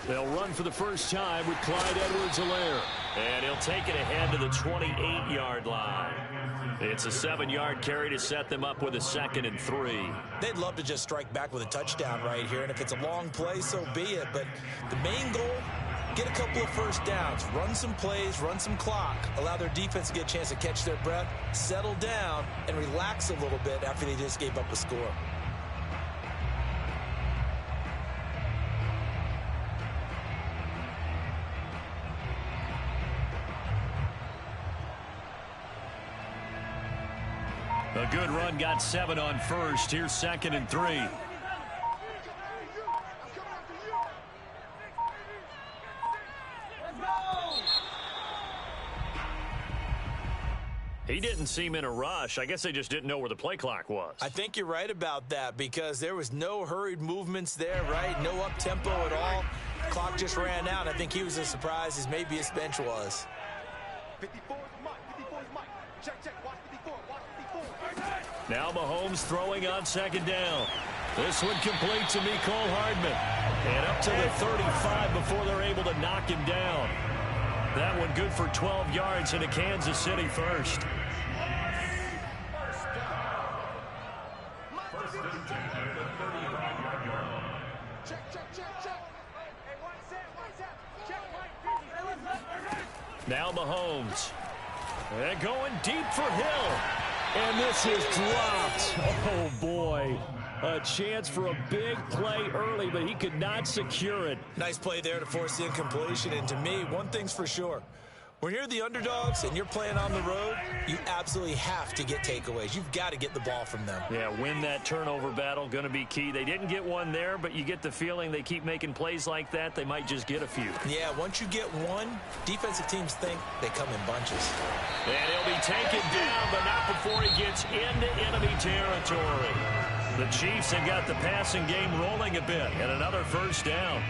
F: They'll run for the first time with Clyde Edwards-Helaire. And he'll take it ahead to the 28-yard line. It's a 7-yard carry to set them up with a 2nd and 3.
C: They'd love to just strike back with a touchdown right here, and if it's a long play, so be it. But the main goal, get a couple of first downs, run some plays, run some clock, allow their defense to get a chance to catch their breath, settle down, and relax a little bit after they just gave up a score.
F: A good run, got 7 on first. Here's 2nd and 3. He didn't seem in a rush. I guess they just didn't know where the play clock was.
C: I think you're right about that because there was no hurried movements there, right? No up-tempo at all. Clock just ran out. I think he was as surprised as maybe his bench was.
G: 54 is Mike. 54 is Mike. Check, check. Watch 54. Watch 54.
F: Now Mahomes throwing on 2nd down. This one complete to Mecole Hardman. And up to the 35 before they're able to knock him down. That one good for 12 yards into Kansas City first. Now Mahomes. And going deep for Hill. And this is dropped. Oh, boy. A chance for a big play early, but he could not secure it.
C: Nice play there to force the incompletion. And to me, one thing's for sure. When you're the underdogs and you're playing on the road, you absolutely have to get takeaways. You've got to get the ball from them.
F: Yeah, win that turnover battle, going to be key. They didn't get one there, but you get the feeling they keep making plays like that, they might just get a few.
C: Yeah, once you get one, defensive teams think they come in bunches.
F: And he'll be taken down, but not before he gets into enemy territory. The Chiefs have got the passing game rolling a bit, and another first down.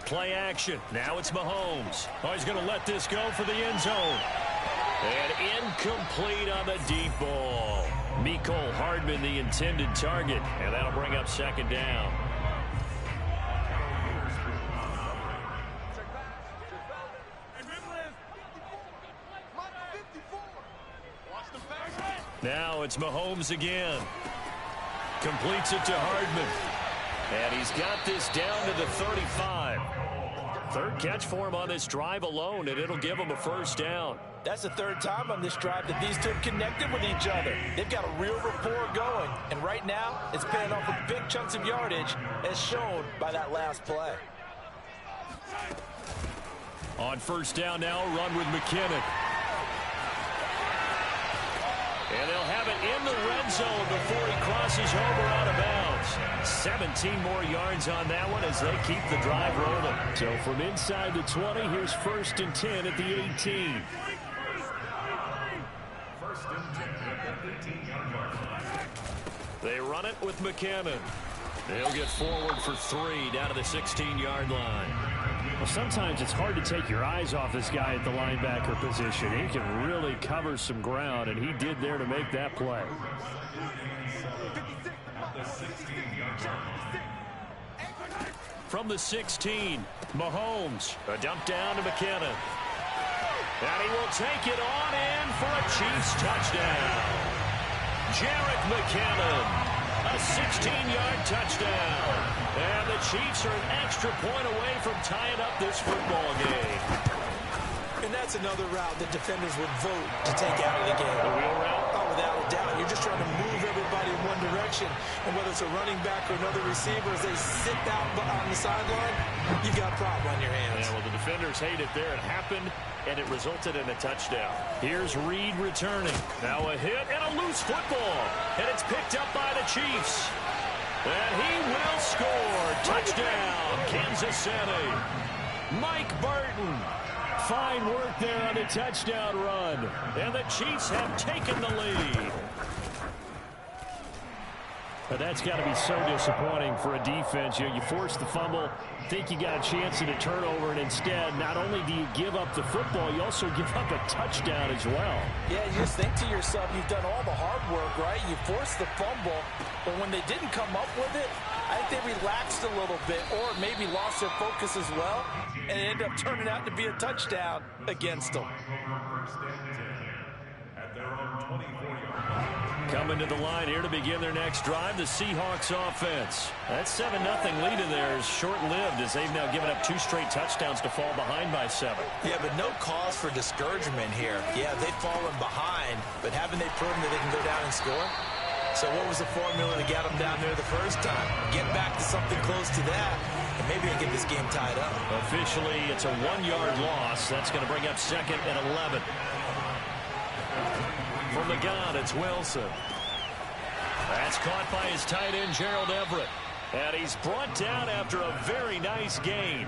F: Play action. Now it's Mahomes. Oh, he's going to let this go for the end zone. And incomplete on the deep ball. Mecole Hardman, the intended target. And that'll bring up 2nd down. Now it's Mahomes again. Completes it to Hardman. And he's got this down to the 35. Third catch for him on this drive alone, and it'll give him a first down.
C: That's the third time on this drive that these two have connected with each other. They've got a real rapport going, and right now it's paying off with big chunks of yardage as shown by that last play.
F: On first down now, run with McKinnon. And they'll have it
A: in the red zone before he crosses over out of bounds. 17 more yards on that one as they keep the drive rolling. So from inside the 20, here's 1st and 10 at the 18. They run it with McKinnon. They'll get forward for 3 down to the 16-yard line.
F: Well, sometimes it's hard to take your eyes off this guy at the linebacker position. He can really cover some ground, and he did there to make that play.
A: From the 16, Mahomes. A dump down to McKinnon. And he will take it on in for a Chiefs touchdown. Jarek McKinnon. A 16-yard touchdown. And the Chiefs are an extra point away from tying up this football game.
C: And that's another route that defenders would vote to take out of the game.
A: The wheel route?
C: Oh, without a doubt. You're just trying to move everybody in one direction. And whether it's a running back or another receiver, as they sit out on the sideline, you've got a problem on your hands.
A: Yeah, well, the defenders hate it there. It happened, and it resulted in a touchdown. Here's Reed returning. Now a hit and a loose football. And it's picked up by the Chiefs. And he will score. Touchdown, Kansas City. Mike Burton. Fine work there on the touchdown run. And the Chiefs have taken the lead.
F: But that's got to be so disappointing for a defense. You know, you force the fumble, think you got a chance at a turnover, and instead, not only do you give up the football, you also give up a touchdown as well.
C: Yeah, you just think to yourself, you've done all the hard work, right? You forced the fumble, but when they didn't come up with it, I think they relaxed a little bit or maybe lost their focus as well, and it ended up turning out to be a touchdown against them.
A: Coming to the line here to begin their next drive, the Seahawks offense. That 7-0 lead in there is short-lived as they've now given up 2 straight touchdowns to fall behind by 7.
C: Yeah, but no cause for discouragement here. Yeah, they've fallen behind, but haven't they proven that they can go down and score? So what was the formula to get them down there the first time? Get back to something close to that, and maybe they get this game tied up.
A: Officially, it's a 1-yard loss. That's going to bring up 2nd and 11. From the gun, it's Wilson. That's caught by his tight end, Gerald Everett. And he's brought down after a very nice gain.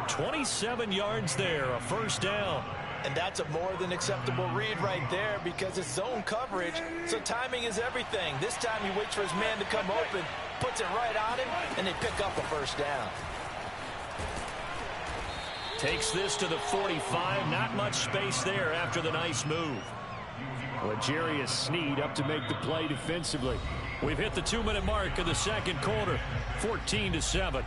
A: 27 yards there, a 1st down.
C: And that's a more than acceptable read right there because it's zone coverage, so timing is everything. This time he waits for his man to come open, puts it right on him, and they pick up a 1st down.
A: Takes this to the 45. Not much space there after the nice move.
F: L'Jarius Sneed up to make the play defensively.
A: We've hit the 2-minute mark of the 2nd quarter, 14-7.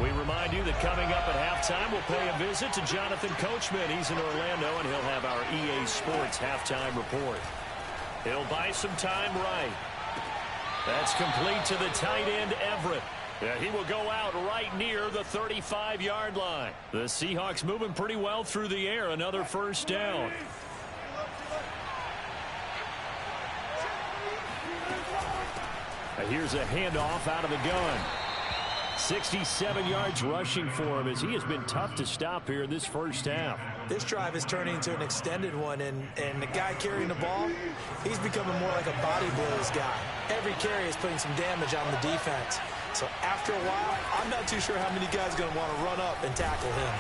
A: We remind you that coming up at halftime, we'll pay a visit to Jonathan Coachman. He's in Orlando, and he'll have our EA Sports halftime report. He'll buy some time right. That's complete to the tight end, Everett. Yeah, he will go out right near the 35-yard line. The Seahawks moving pretty well through the air. Another 1st down.
F: Here's a handoff out of the gun. 67 yards rushing for him as he has been tough to stop here in this 1st half.
C: This drive is turning into an extended one, and the guy carrying the ball, he's becoming more like a body blows guy. Every carry is putting some damage on the defense. So after a while, I'm not too sure how many guys are going to want to run up and tackle him.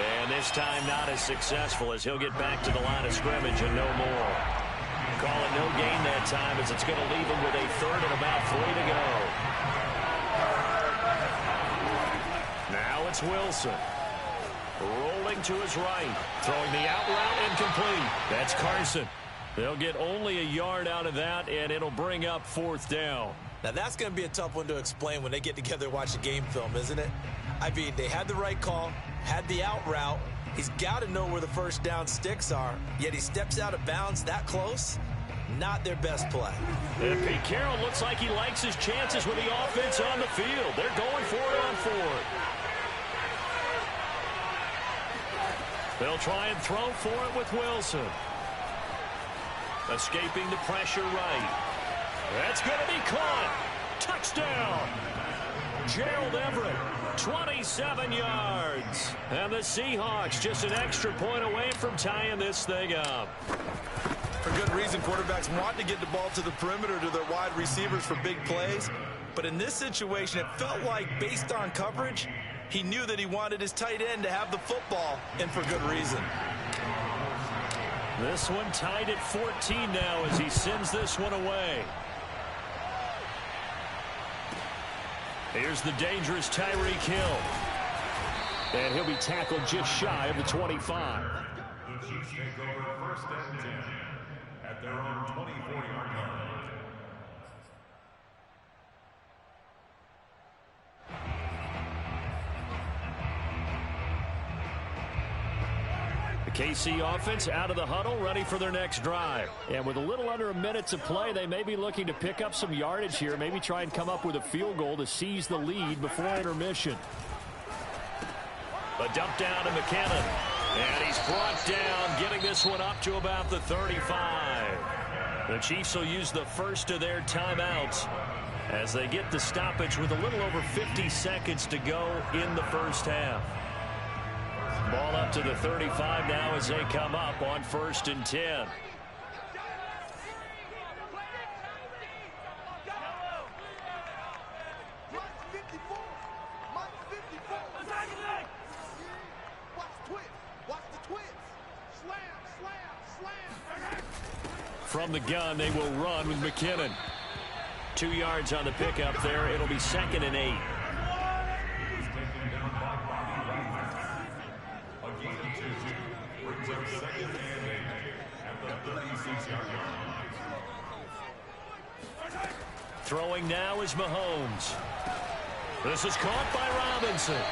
A: And this time not as successful as he'll get back to the line of scrimmage and no more. Call it no gain that time as it's going to leave him with a 3rd and about 3 to go. Now it's Wilson. Rolling to his right. Throwing the out route incomplete. That's Carson. They'll get only a yard out of that, and it'll bring up 4th down.
C: Now that's going to be a tough one to explain when they get together and watch the game film, isn't it? I mean, they had the right call, had the out route. He's got to know where the 1st down sticks are, yet he steps out of bounds that close. Not their best play.
A: And Pete Carroll looks like he likes his chances with the offense on the field. They're going for it on 4th. They'll try and throw for it with Wilson. Escaping the pressure right. That's going to be caught. Touchdown. Gerald Everett, 27 yards. And the Seahawks just an extra point away from tying this thing up.
C: For good reason, quarterbacks want to get the ball to the perimeter to their wide receivers for big plays. But in this situation, it felt like, based on coverage, he knew that he wanted his tight end to have the football, and for good reason.
A: This one tied at 14 now as he sends this one away. Here's the dangerous Tyreek Hill. And he'll be tackled just shy of the 25.
E: The Chiefs take over 1st and 10 at their own 24-yard line.
A: The KC offense out of the huddle, ready for their next drive. And with a little under a minute to play, they may be looking to pick up some yardage here, maybe try and come up with a field goal to seize the lead before intermission. A dump down to McKinnon. And he's brought down, getting this one up to about the 35. The Chiefs will use the first of their timeouts as they get the stoppage with a little over 50 seconds to go in the first half. Ball up to the 35 now as they come up on 1st and 10. From the gun, they will run with McKinnon. 2 yards on the pickup there. It'll be 2nd and 8. Throwing now is Mahomes. This is caught by Robinson.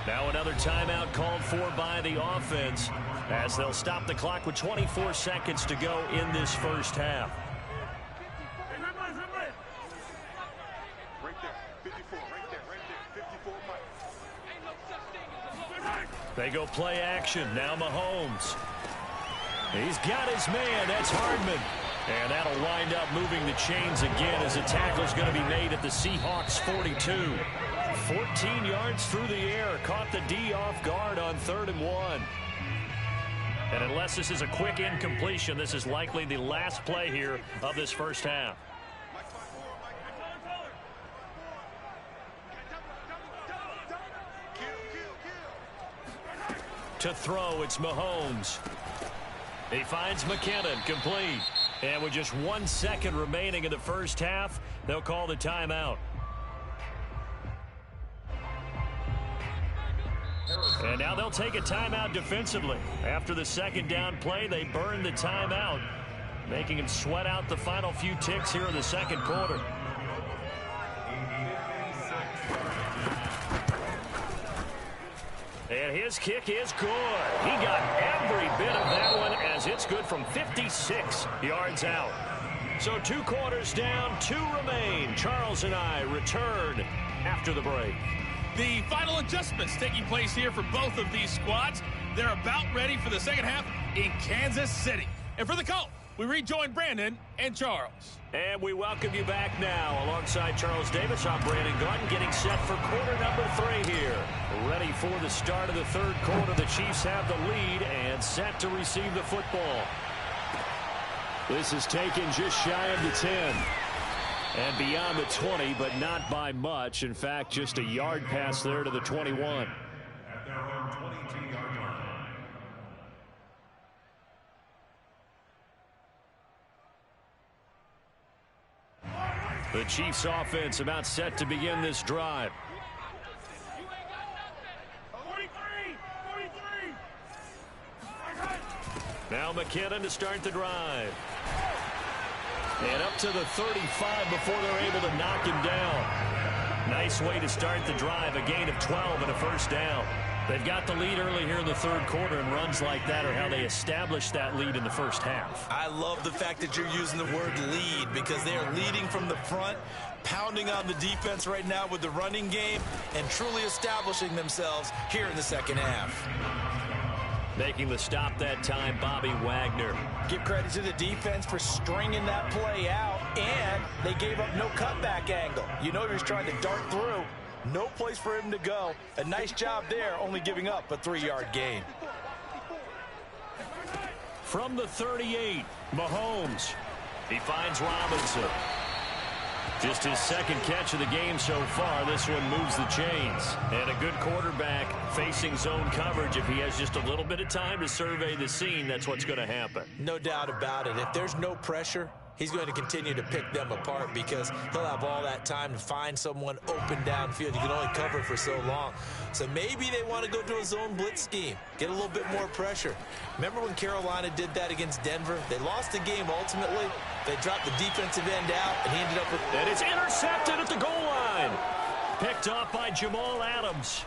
A: Now another timeout called for by the offense as they'll stop the clock with 24 seconds to go in this first half.
G: Right there, 54, right there, 54 miles.
A: They go play action. Now Mahomes. He's got his man. That's Hardman. And that'll wind up moving the chains again as a tackle's going to be made at the Seahawks 42. 14 yards through the air. Caught the D off guard on 3rd and 1. And unless this is a quick incompletion, this is likely the last play here of this first half. To throw, it's Mahomes. He finds McKinnon, complete. And with just 1 second remaining in the first half, they'll call the timeout. And now they'll take a timeout defensively. After the 2nd down play, they burn the timeout, making him sweat out the final few ticks here in the 2nd quarter. And his kick is good. He got every bit of that one as it's good from 56 yards out. So 2 quarters down, 2 remain. Charles and I return after the break.
D: The final adjustments taking place here for both of these squads. They're about ready for the second half in Kansas City. And for the call, we rejoin Brandon and Charles.
A: And we welcome you back now. Alongside Charles Davis, I'm Brandon Gunn, getting set for quarter number 3 here. Ready for the start of the 3rd quarter. The Chiefs have the lead and set to receive the football. This is taken just shy of the 10. And beyond the 20, but not by much. In fact, just a yard pass there to the 21.
E: At their own 22-yard line.
A: The Chiefs offense about set to begin this drive.
G: 43.
A: Now McKinnon to start the drive. And up to the 35 before they're able to knock him down. Nice way to start the drive. A gain of 12 and a first down. They've got the lead early here in the 3rd quarter, and runs like that are how they established that lead in the first half.
C: I love the fact that you're using the word lead because they are leading from the front, pounding on the defense right now with the running game, and truly establishing themselves here in the 2nd half.
A: Making the stop that time, Bobby Wagner.
C: Give credit to the defense for stringing that play out, and they gave up no cutback angle. You know he was trying to dart through. No place for him to go. A nice job there, only giving up a 3-yard gain.
A: From the 38, Mahomes. He finds Robinson. Just his second catch of the game so far. This one moves the chains. And a good quarterback facing zone coverage. If he has just a little bit of time to survey the scene, that's what's going to happen.
C: No doubt about it. If there's no pressure, he's going to continue to pick them apart because he'll have all that time to find someone open downfield. You can only cover for so long. So maybe they want to go to a zone blitz scheme, get a little bit more pressure. Remember when Carolina did that against Denver? They lost the game ultimately. They dropped the defensive end out, and he ended up with...
A: And it's intercepted at the goal line. Picked off by Jamal Adams.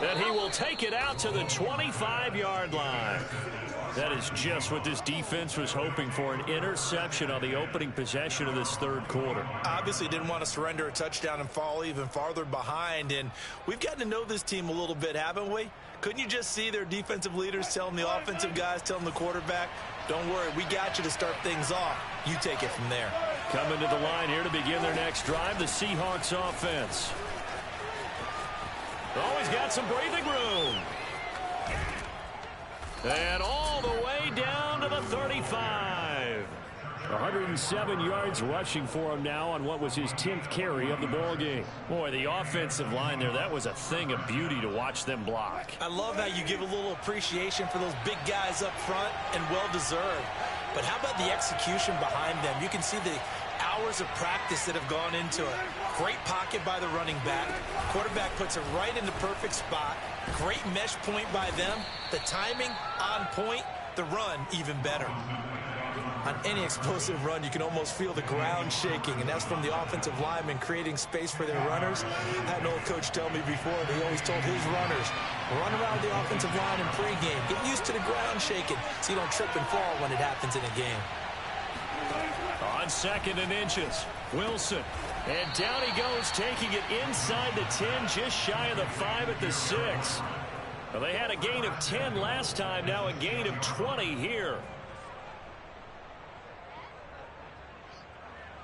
A: And he will take it out to the 25-yard line. That is just what this defense was hoping for, an interception on the opening possession of this third quarter.
C: Obviously didn't want to surrender a touchdown and fall even farther behind, and we've gotten to know this team a little bit, haven't we? Couldn't you just see their defensive leaders telling the offensive guys, telling the quarterback, don't worry, we got you to start things off. You take it from there.
A: Coming to the line here to begin their next drive, the Seahawks offense. Always got some breathing room. And all the way down to the 35. 107 yards rushing for him now on what was his 10th carry of the ball game. Boy, the offensive line there, that was a thing of beauty to watch them block.
C: I love how you give a little appreciation for those big guys up front, and well-deserved. But how about the execution behind them? You can see the hours of practice that have gone into it. Great pocket by the running back. Quarterback puts it right in the perfect spot. Great mesh point by them. The timing on point. The run even better. On any explosive run, you can almost feel the ground shaking, and that's from the offensive linemen creating space for their runners. I had an old coach tell me before that he always told his runners, run around the offensive line in pregame. Get used to the ground shaking so you don't trip and fall when it happens in a game.
A: On 2nd and inches, Wilson. And down he goes, taking it inside the 10, just shy of the 5 at the 6. Well, they had a gain of 10 last time, now a gain of 20 here.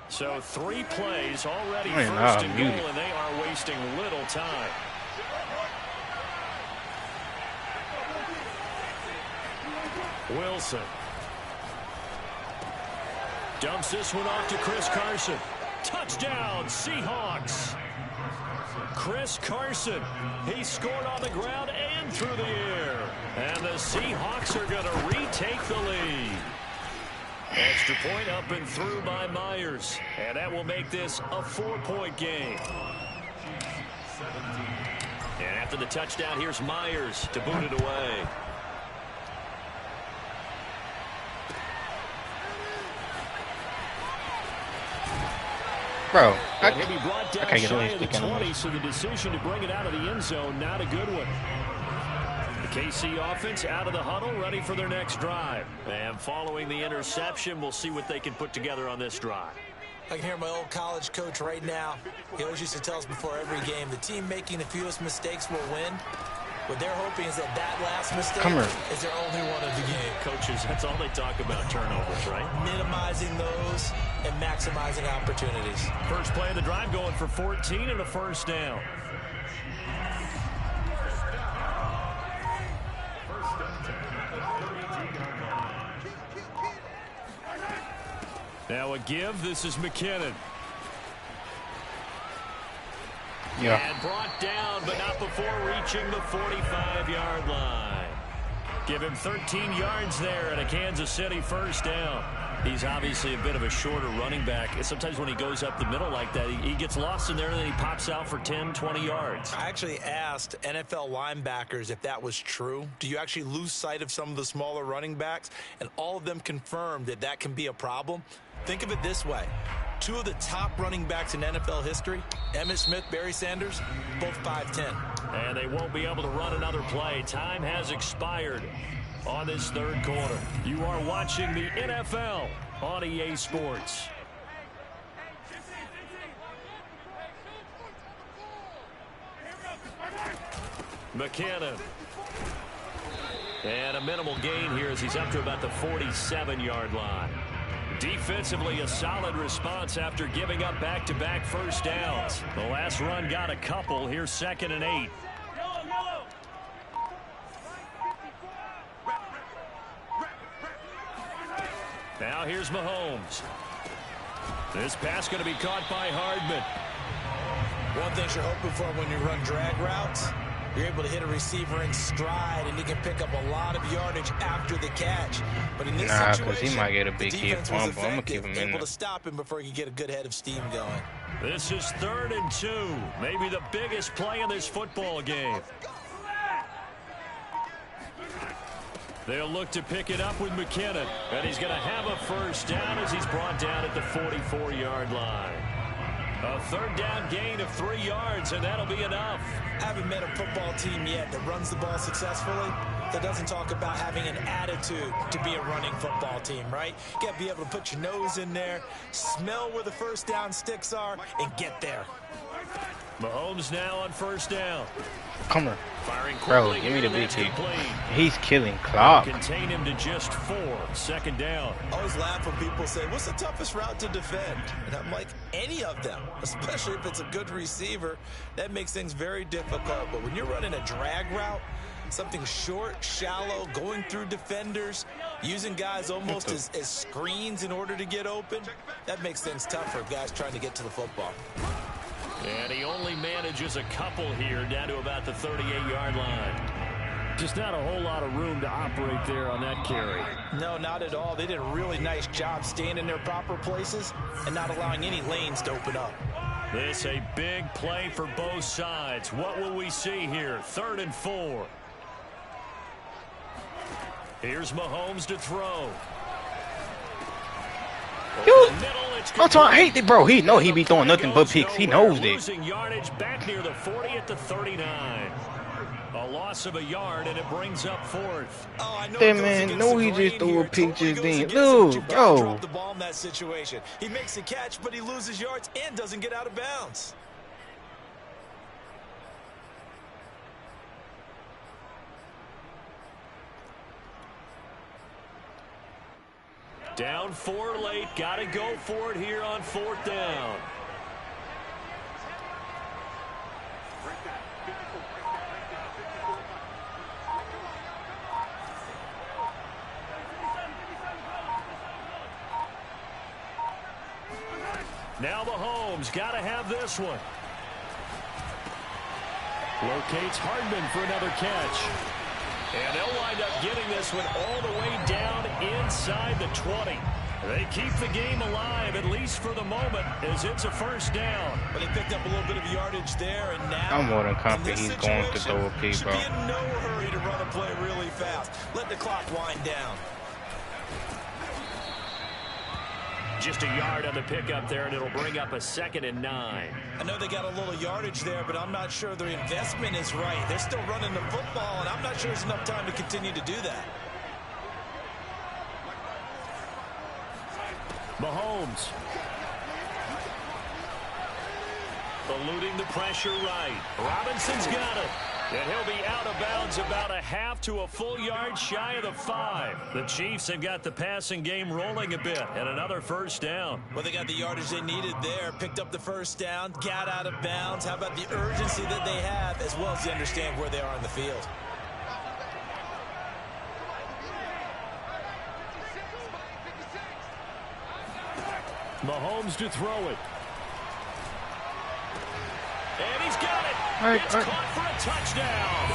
A: So 3 plays already first and goal, and they are wasting little time. Wilson. Dumps this one off to Chris Carson. Touchdown, Seahawks. Chris Carson. He scored on the ground and through the air. And the Seahawks are going to retake the lead. Extra point up and through by Myers. And that will make this a 4-point game. And after the touchdown, here's Myers to boot it away.
B: Bro, I
A: He'll be brought down
B: can't get
A: shy
B: away
A: of the
B: sticking
A: 20, so the decision to bring it out of the end zone, not a good one. The KC offense out of the huddle, ready for their next drive. And following the interception, we'll see what they can put together on this drive.
C: I can hear my old college coach right now. He always used to tell us before every game, the team making the fewest mistakes will win. What they're hoping is that last mistake is their only one of the game.
A: Coaches, that's all they talk about, turnovers, right?
C: Minimizing those and maximizing opportunities.
A: First play of the drive going for 14 and a first down. Now a give. This is McKinnon.
B: Yeah.
A: And brought down, but not before reaching the 45-yard line. Give him 13 yards there and a Kansas City first down. He's obviously a bit of a shorter running back. Sometimes when he goes up the middle like that, he gets lost in there and then he pops out for 10, 20 yards.
C: I actually asked NFL linebackers if that was true. Do you actually lose sight of some of the smaller running backs? And all of them confirmed that that can be a problem. Think of it this way. 2 of the top running backs in NFL history, Emmitt Smith, Barry Sanders, both 5'10".
A: And they won't be able to run another play. Time has expired on this third quarter. You are watching the NFL on EA Sports. McKinnon. And a minimal gain here as he's up to about the 47-yard line. Defensively, a solid response after giving up back-to-back first downs. The last run got a couple. Here's 2nd and 8. Now here's Mahomes. This pass going to be caught by Hardman.
C: One thing you're hoping for when you run drag routes, you're able to hit a receiver in stride, and he can pick up a lot of yardage after the catch. But in this situation,
B: because he might get a big
C: the
B: hit
C: defense was
B: fumble. I'm going to keep
C: effective,
B: him in
C: able
B: there.
C: to stop him before he could get a good head of steam going.
A: This is 3rd and 2. Maybe the biggest play in this football game. They'll look to pick it up with McKinnon. And he's going to have a first down as he's brought down at the 44-yard line. A 3rd down gain of 3 yards, and that'll be enough.
C: I haven't met a football team yet that runs the ball successfully that doesn't talk about having an attitude to be a running football team, right? You got to be able to put your nose in there, smell where the first down sticks are, and get there.
A: Mahomes now on first down.
B: Come on.
A: Firing
B: Bro,
A: quickly
B: give me
A: here,
B: the big
A: that's
B: kick.
A: complete.
B: He's killing clock.
A: Contain him to just 4. 2nd down.
C: I always laugh when people say, what's the toughest route to defend? And I'm like, any of them, especially if it's a good receiver. That makes things very difficult. But when you're running a drag route, something short, shallow, going through defenders, using guys almost as screens in order to get open, that makes things tough for guys trying to get to the football.
A: And he only manages a couple here down to about the 38-yard line. Just not a whole lot of room to operate there on that carry.
C: No, not at all. They did a really nice job staying in their proper places and not allowing any lanes to open up.
A: This a big play for both sides. What will we see here? 3rd and 4. Here's Mahomes to throw.
B: I hate it, bro. He know he be throwing nothing but picks. He knows it.
A: Losing yardage back near the 40 at the 39. A loss of a yard, and it brings up 4th.
C: Oh, I know
B: That man, no, he just threw a pick just then. Dude, bro.
C: Drop the ball in that situation. He makes the catch, but he loses yards and doesn't get out of bounds.
A: Down 4 late. Got to go for it here on 4th down. Now Mahomes got to have this one. Locates Hardman for another catch. And they'll wind up getting this one all the way down inside the 20. They keep the game alive, at least for the moment, as it's a first down.
C: But they picked up a little bit of yardage there, and now
B: I'm more than confident he's going to throw a pick,
C: should
B: bro.
C: be in no hurry to run a play really fast. Let the clock wind down.
A: Just a yard on the pickup there, and it'll bring up a 2nd and 9.
C: I know they got a little yardage there, but I'm not sure their investment is right. They're still running the football, and I'm not sure there's enough time to continue to do that.
A: Mahomes. Eluding the pressure right. Robinson's got it. And he'll be out of bounds about a half to a full yard shy of the 5. The Chiefs have got the passing game rolling a bit, and another first down.
C: Well, they got the yardage they needed there, picked up the first down, got out of bounds. How about the urgency that they have, as well as they understand where they are on the field?
A: Mahomes to throw it. And he's got it. It's caught for a touchdown.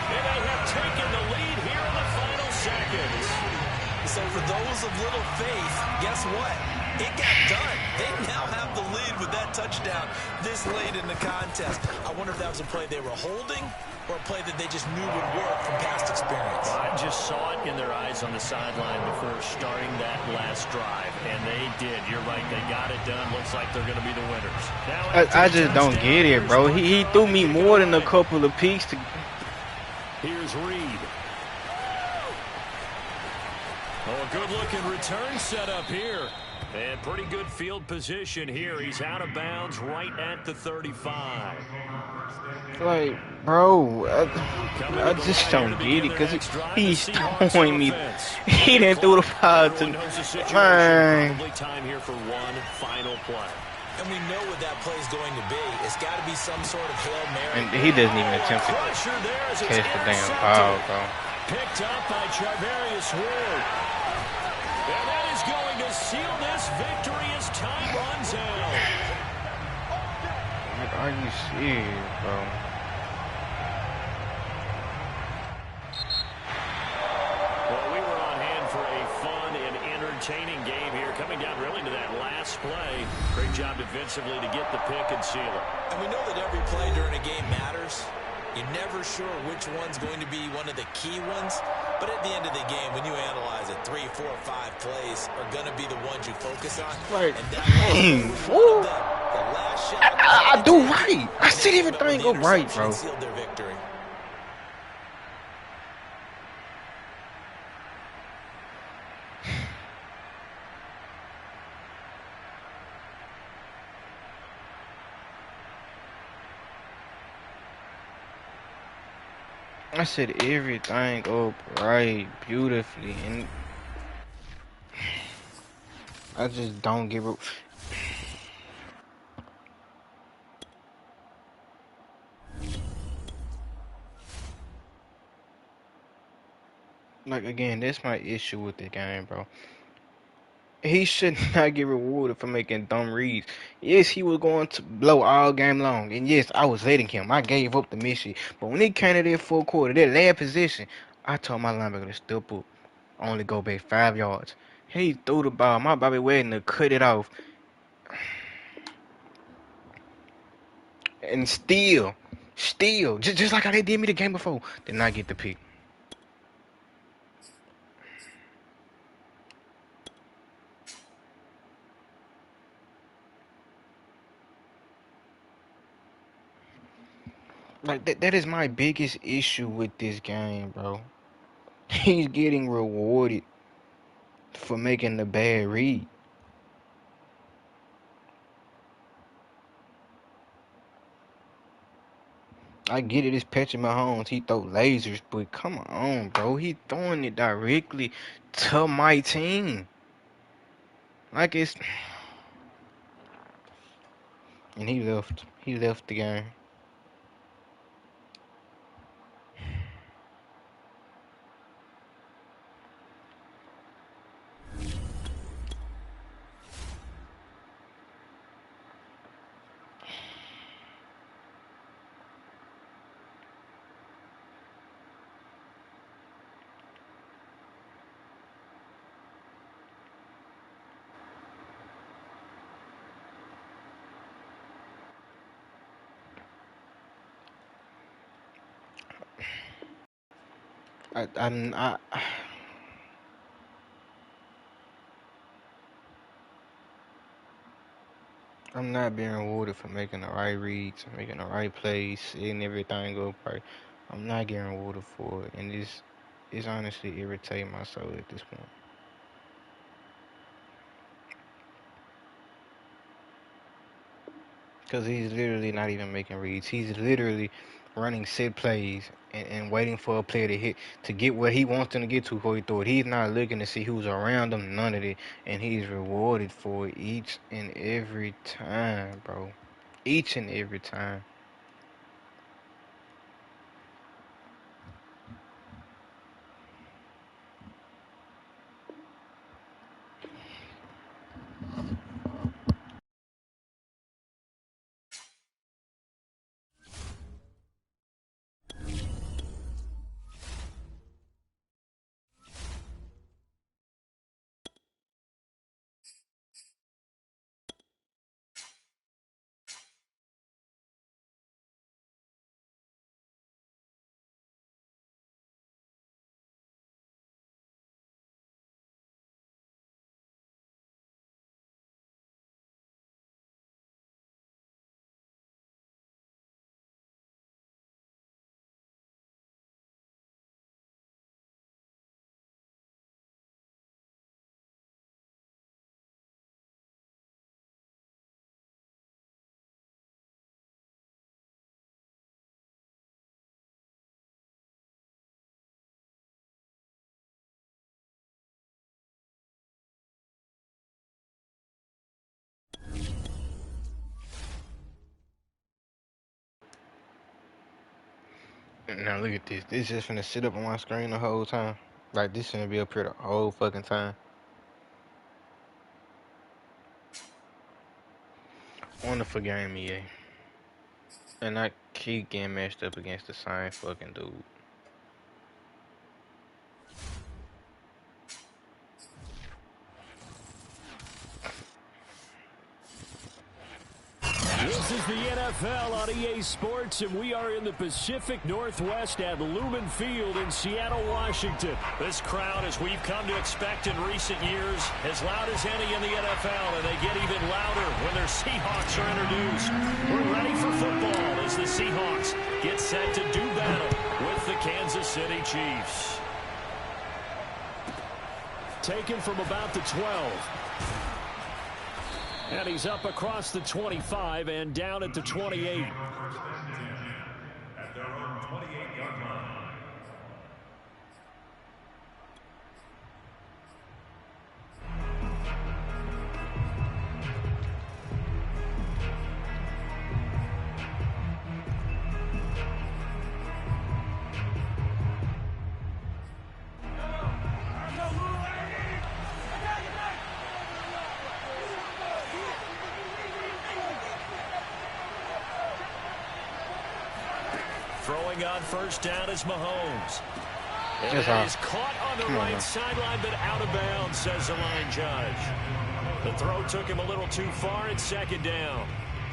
A: And they have taken the lead here in the final seconds.
C: So for those of little faith, guess what? It got done. They now have the lead with that touchdown this late in the contest. I wonder if that was a play they were holding or a play that they just knew would work from past experience.
A: I just saw it in their eyes on the sideline before starting that last drive, and they did. You're right. They got it done. Looks like they're going to be the winners. Now,
B: I just don't get it, bro. He threw me more than a couple of picks.
A: Here's Reed. Oh, a good-looking return set up here. And pretty good field position here. He's out of bounds right at the 35.
B: Like, bro, I just don't get it because he's throwing me. He didn't throw the foul to me. Man.
A: Time here for one final play.
C: And we know what that play is going to be. It's got to be some sort of Hail Mary.
B: And he doesn't even attempt to catch the damn foul, bro.
A: Picked up by Charvarius Ward. And that is going to seal this victory as time runs out.
B: Like, are you serious, bro?
A: Well, we were on hand for a fun and entertaining game here, coming down really to that last play. Great job defensively to get the pick and seal it.
C: And we know that every play during a game matters. You're never sure which one's going to be one of the key ones. But at the end of the game, when you analyze it, 3, 4, 5 plays are going to be the ones you focus on.
B: Like,
C: and that
B: dang, fool. I do right. I said everything go right, bro.
C: Sealed their victory.
B: I said everything up right, beautifully, and I just don't give a. Like, again, that's my issue with the game, bro. He should not get rewarded for making dumb reads. Yes, he was going to blow all game long, and yes, I was letting him. I gave up the mission, but when he came to that full quarter, that last position, I told my linebacker to step up, only go back 5 yards. He threw the ball. My Bobby waiting to cut it off, and still, just like how they did me the game before, did not get the pick. Like, that is my biggest issue with this game, bro. He's getting rewarded for making the bad read. I get it, it's Patrick Mahomes. He throw lasers, but come on, bro. He throwing it directly to my team. Like, it's... And he left. He left the game. I I'm not being rewarded for making the right reads, making the right plays, seeing everything go right. I'm not getting rewarded for it, and it's honestly irritating my soul at this point. Because he's literally not even making reads. He's literally running set plays and waiting for a player to hit to get what he wants them to get to before he throw it. He's not looking to see who's around him, none of it. And he's rewarded for it each and every time, bro. Each and every time. Now look at this. This just finna sit up on my screen the whole time. Like, this finna be up here the whole fucking time. wonderful game, EA. And I keep getting matched up against the same fucking dude.
A: This is the NFL on EA Sports, and we are in the Pacific Northwest at Lumen Field in Seattle, Washington. This crowd, as we've come to expect in recent years, as loud as any in the NFL, and they get even louder when their Seahawks are introduced. We're ready for football as the Seahawks get set to do battle with the Kansas City Chiefs. Taken from about the 12. And he's up across the 25 and down at the 28.
E: At their own 28-yard line.
A: Throwing on first down is Mahomes. And
B: Just
A: that
B: off.
A: is caught on the
B: Come on,
A: right
B: man.
A: sideline, but out of bounds, says the line judge. The throw took him a little too far at second down.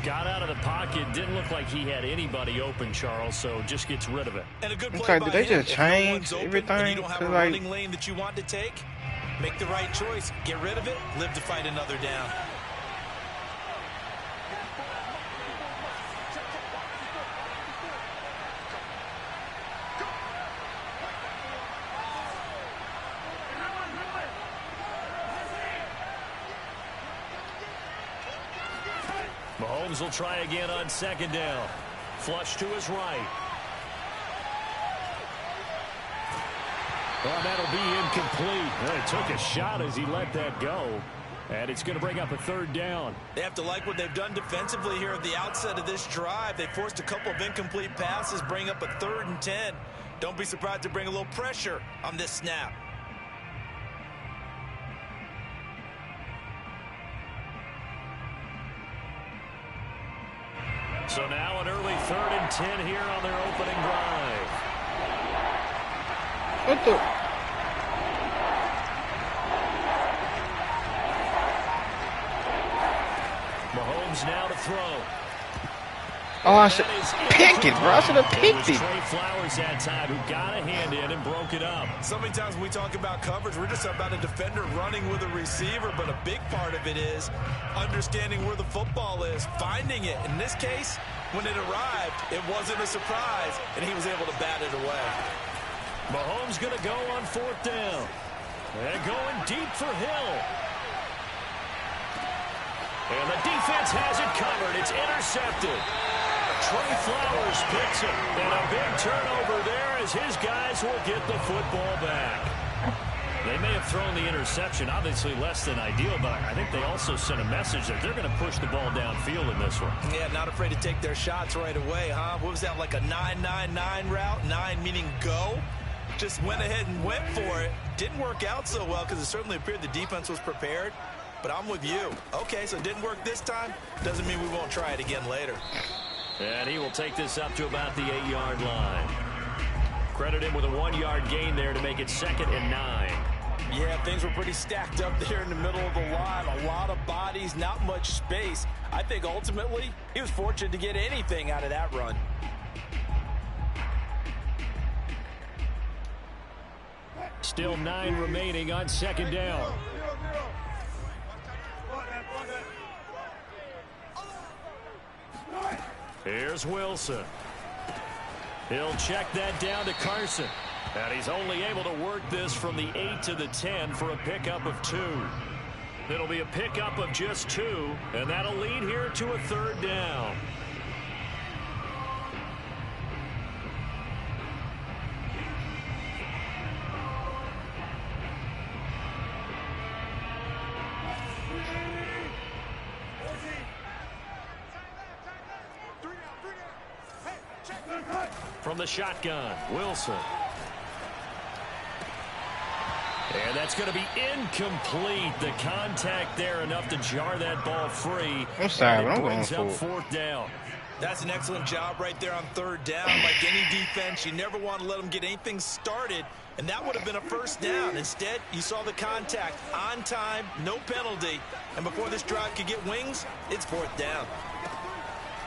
A: Got out of the pocket. Didn't look like he had anybody open, Charles, so just gets rid of it.
C: And a good
B: I'm
C: play
B: sorry,
C: by
B: did they
C: him.
B: just
C: If no
B: change
C: one's open
B: everything?
C: and you don't have a
B: 'Cause, like-
C: running lane that you want to take, make the right choice. Get rid of it. Live to fight another down.
A: Mahomes will try again on second down. Flush to his right. Well, that'll be incomplete. Well, he took a shot as he let that go. And it's going to bring up a third down.
C: They have to like what they've done defensively here at the outset of this drive. They forced a couple of incomplete passes, bring up a 3rd and 10. Don't be surprised to bring a little pressure on this snap.
A: So now an early 3rd and 10 here on their opening drive.
B: What the?
A: Mahomes now to throw.
B: Oh, I should
A: That is
B: pick it, bro. I should have
A: incomplete.
B: picked
A: It was
B: it.
A: Trey Flowers that time who got a hand in and broke it up.
C: So many times when we talk about coverage, we're just about a defender running with a receiver, but a big part of it is understanding where the football is, finding it. In this case, when it arrived, it wasn't a surprise, and he was able to bat it away.
A: Mahomes going to go on 4th down. And going deep for Hill. And the defense has it covered. It's intercepted. Trey Flowers picks it. And a big turnover there as his guys will get the football back. They may have thrown the interception, obviously less than ideal, but I think they also sent a message that they're going to push the ball downfield in this one.
C: Yeah, not afraid to take their shots right away, huh? What was that, like a 9-9-9 route? 9 meaning go? Just went ahead and went for it. Didn't work out so well because it certainly appeared the defense was prepared. But I'm with you. Okay, so it didn't work this time. Doesn't mean we won't try it again later.
A: And he will take this up to about the 8-yard line. Credit him with a 1-yard gain there to make it 2nd and 9.
C: Yeah, things were pretty stacked up there in the middle of the line. A lot of bodies, not much space. I think ultimately he was fortunate to get anything out of that run.
A: Still 9 remaining on 2nd down. Here's Wilson. He'll check that down to Carson. And he's only able to work this from the 8 to the 10 for a pickup of 2. It'll be a pickup of just 2, and that'll lead here to a 3rd down. From the shotgun, Wilson. And that's going to be incomplete. The contact there enough to jar that ball free.
B: I'm sorry, but I'm
A: brings
B: going
A: up
B: for it.
A: 4th down.
C: That's an excellent job right there on 3rd down. Like any defense, you never want to let them get anything started, and that would have been a 1st down. Instead, you saw the contact on time, no penalty, and before this drive could get wings, it's 4th down.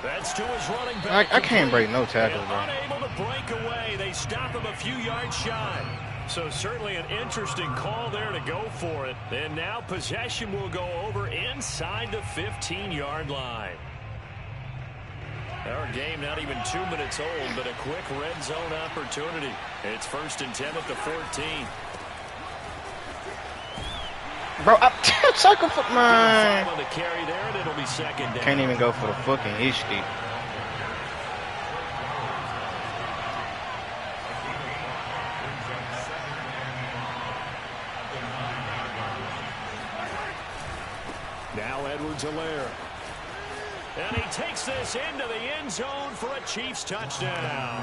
A: That's to his running back.
B: I can't break no tackle, bro.
A: Unable to break away. They stop him a few yards shy. So certainly an interesting call there to go for it. And now possession will go over inside the 15-yard line. Our game not even 2 minutes old, but a quick red zone opportunity. It's 1st and 10 at the 14.
B: Bro, sucker foot mine.
A: On the carry there, and it'll be 2nd down.
B: Can't even go for the fucking history.
A: Now Edwards-Helaire. And he takes this into the end zone for a Chiefs touchdown.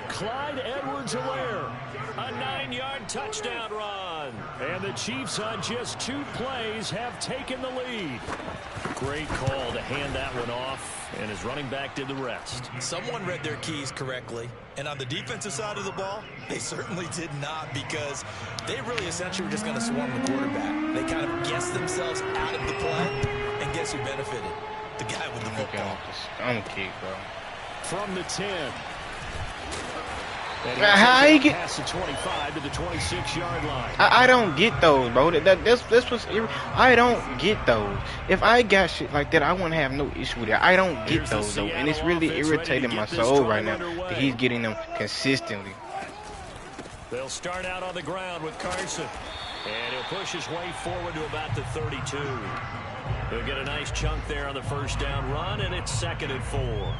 A: Clyde Edwards-Helaire, a 9-yard touchdown run. And the Chiefs on just 2 plays have taken the lead. Great call to hand that one off, and his running back did the rest.
C: Someone read their keys correctly, and on the defensive side of the ball, they certainly did not, because they really essentially were just going to swarm the quarterback. They kind of guessed themselves out of the play, and guess who benefited? The guy with the football.
B: I'm kick, bro.
A: From the 10.
B: How he get
A: past the 25 to the 26-yard line?
B: I don't get those, bro. This was I don't get those. If I got shit like that, I wouldn't have no issue with it. I don't get those though, and it's really irritating my soul right now that he's getting them consistently.
A: They'll start out on the ground with Carson, and he'll push his way forward to about the 32. He'll get a nice chunk there on the 1st down run, and it's 2nd and 4.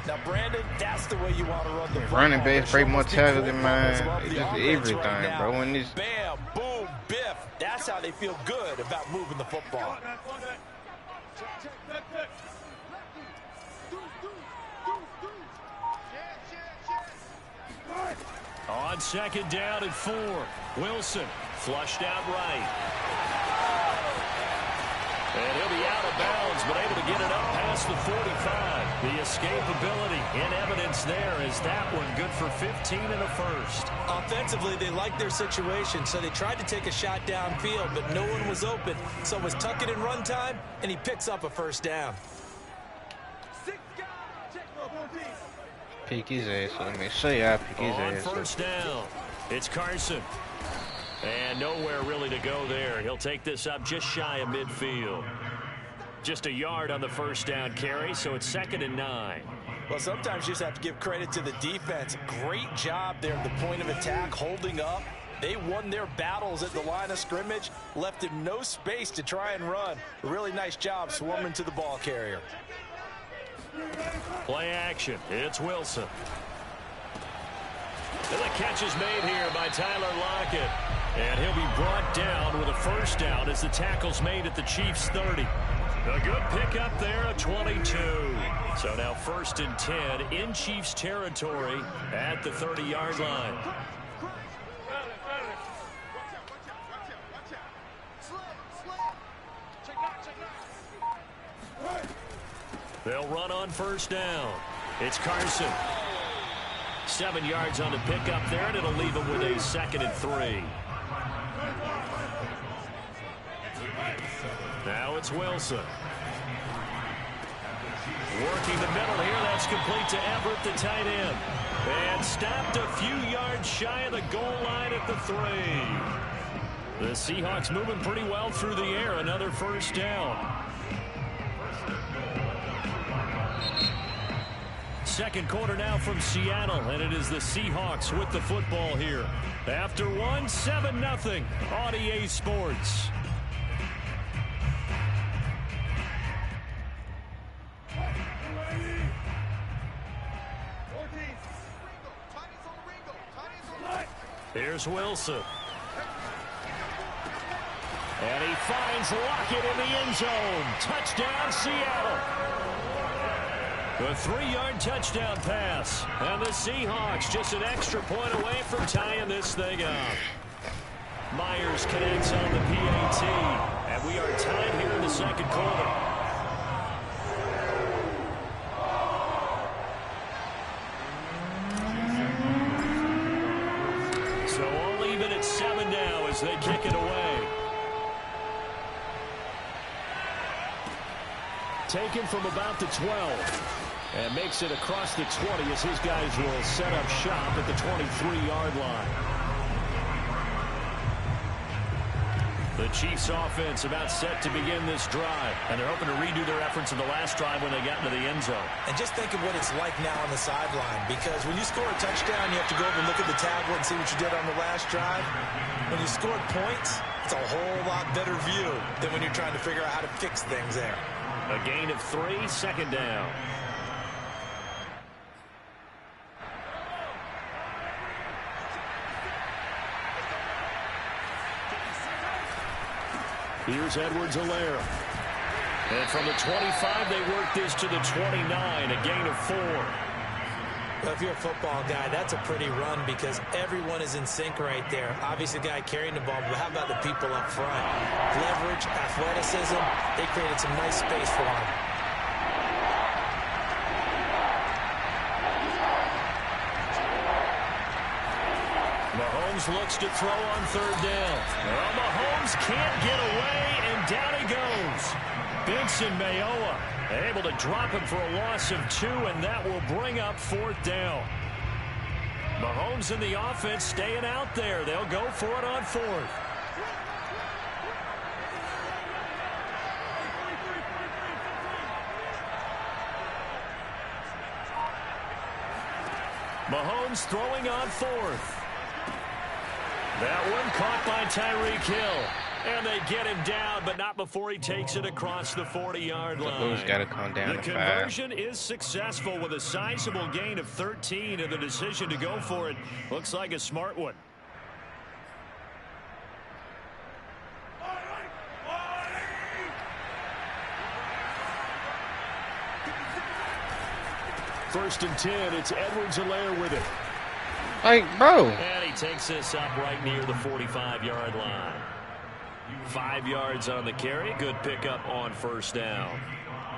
C: Now, Brandon, that's the way you want to run the football.
B: Running backs break more tackles than mine. It's just everything, right, bro. And this
C: bam, boom, biff. That's how they feel good about moving the football.
A: On 2nd down and 4, Wilson flushed out right. And he'll be out of bounds, but able to get it up past the 45. The escapability in evidence there is that one good for 15 and a 1st.
C: Offensively, they liked their situation, so they tried to take a shot downfield, but no one was open. So it was tuck it in run time, and he picks up a 1st down.
B: pick his ass. Let me say I pick his ass.
A: On 1st down, it's Carson. And nowhere really to go there. He'll take this up just shy of midfield. Just a yard on the 1st down carry, so it's 2nd and 9.
C: Well, sometimes you just have to give credit to the defense. Great job there at the point of attack, holding up. They won their battles at the line of scrimmage, left him no space to try and run. A really nice job swarming to the ball carrier.
A: Play action. It's Wilson. And the catch is made here by Tyler Lockett. And he'll be brought down with a 1st down as the tackle's made at the Chiefs' 30. A good pickup there at 22. So now 1st and 10 in Chiefs territory at the 30-yard line. They'll run on 1st down. It's Carson. 7 yards on the pickup there, and it'll leave him with a 2nd and 3. Now it's Wilson. Working the middle here. That's complete to Everett, the tight end. And stopped a few yards shy of the goal line at the 3. The Seahawks moving pretty well through the air. Another 1st down. Second quarter now from Seattle, and it is the Seahawks with the football here. After one, 7-0 on EA Sports. Here's Wilson. And he finds Lockett in the end zone. Touchdown, Seattle. A 3-yard touchdown pass. And the Seahawks just an extra point away from tying this thing up. Myers connects on the PAT. And we are tied here in the second quarter. So all even at 7 now as they kick it away. Taken from about the 12. And makes it across the 20 as his guys will set up shop at the 23-yard line. The Chiefs offense about set to begin this drive. And they're hoping to redo their efforts in the last drive when they got into the end zone.
C: And just think of what it's like now on the sideline. Because when you score a touchdown, you have to go over and look at the tablet and see what you did on the last drive. When you scored points, it's a whole lot better view than when you're trying to figure out how to fix things there.
A: A gain of 3, second down. Here's Edwards-Helaire. And from the 25, they work this to the 29, a gain of 4.
C: Well, if you're a football guy, that's a pretty run because everyone is in sync right there. Obviously, the guy carrying the ball, but how about the people up front? Leverage, athleticism, they created some nice space for him.
A: Mahomes looks to throw on third down. Well, Mahomes can't get away, and down he goes. Benson Mayowa able to drop him for a loss of 2, and that will bring up fourth down. Mahomes and the offense staying out there. They'll go for it on fourth. Mahomes throwing on fourth. That one caught by Tyreek Hill. And they get him down, but not before he takes it across the 40-yard line.
B: Who's got to come down
A: the
B: to 5?
A: conversion is successful with a sizable gain of 13, and the decision to go for it looks like a smart one. First and 10, it's Edwards-Helaire with it.
B: Like, bro.
A: And he takes this up right near the 45-yard line. 5 yards on the carry. Good pickup on first down.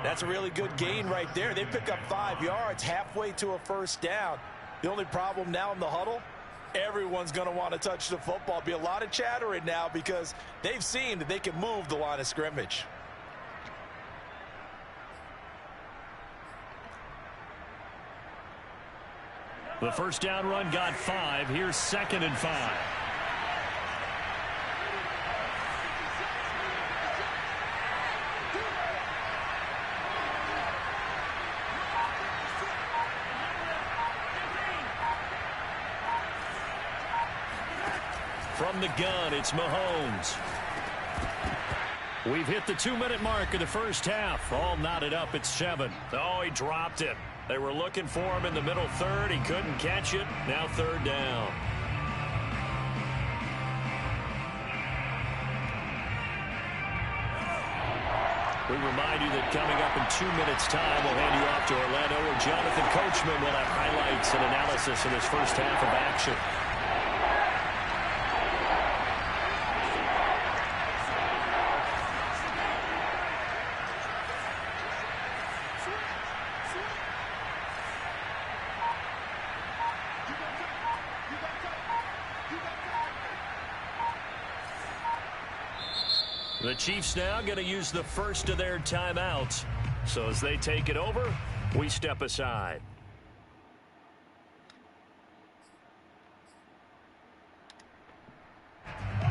C: That's a really good gain right there. They pick up 5 yards halfway to a first down. The only problem now in the huddle, everyone's going to want to touch the football. Be a lot of chattering now because they've seen that they can move the line of scrimmage.
A: The first down run got 5. Here's 2nd and 5. From the gun, it's Mahomes. We've hit the 2-minute mark of the first half. All knotted up at 7. Oh, he dropped it. They were looking for him in the middle third. He couldn't catch it. Now third down. We remind you that coming up in 2 minutes' time, we'll hand you off to Orlando, where Jonathan Coachman will have highlights and analysis of this first half of action. The Chiefs now going to use the first of their timeouts. So as they take it over, we step aside.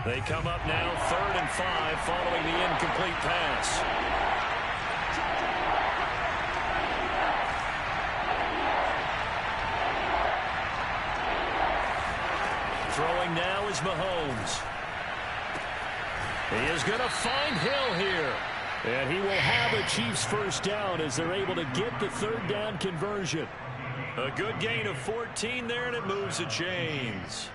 A: They come up now 3rd and 5 following the incomplete pass. Throwing now is Mahomes. He is going to find Hill here. And he will have a Chiefs first down as they're able to get the third down conversion. A good gain of 14 there, and it moves the chains.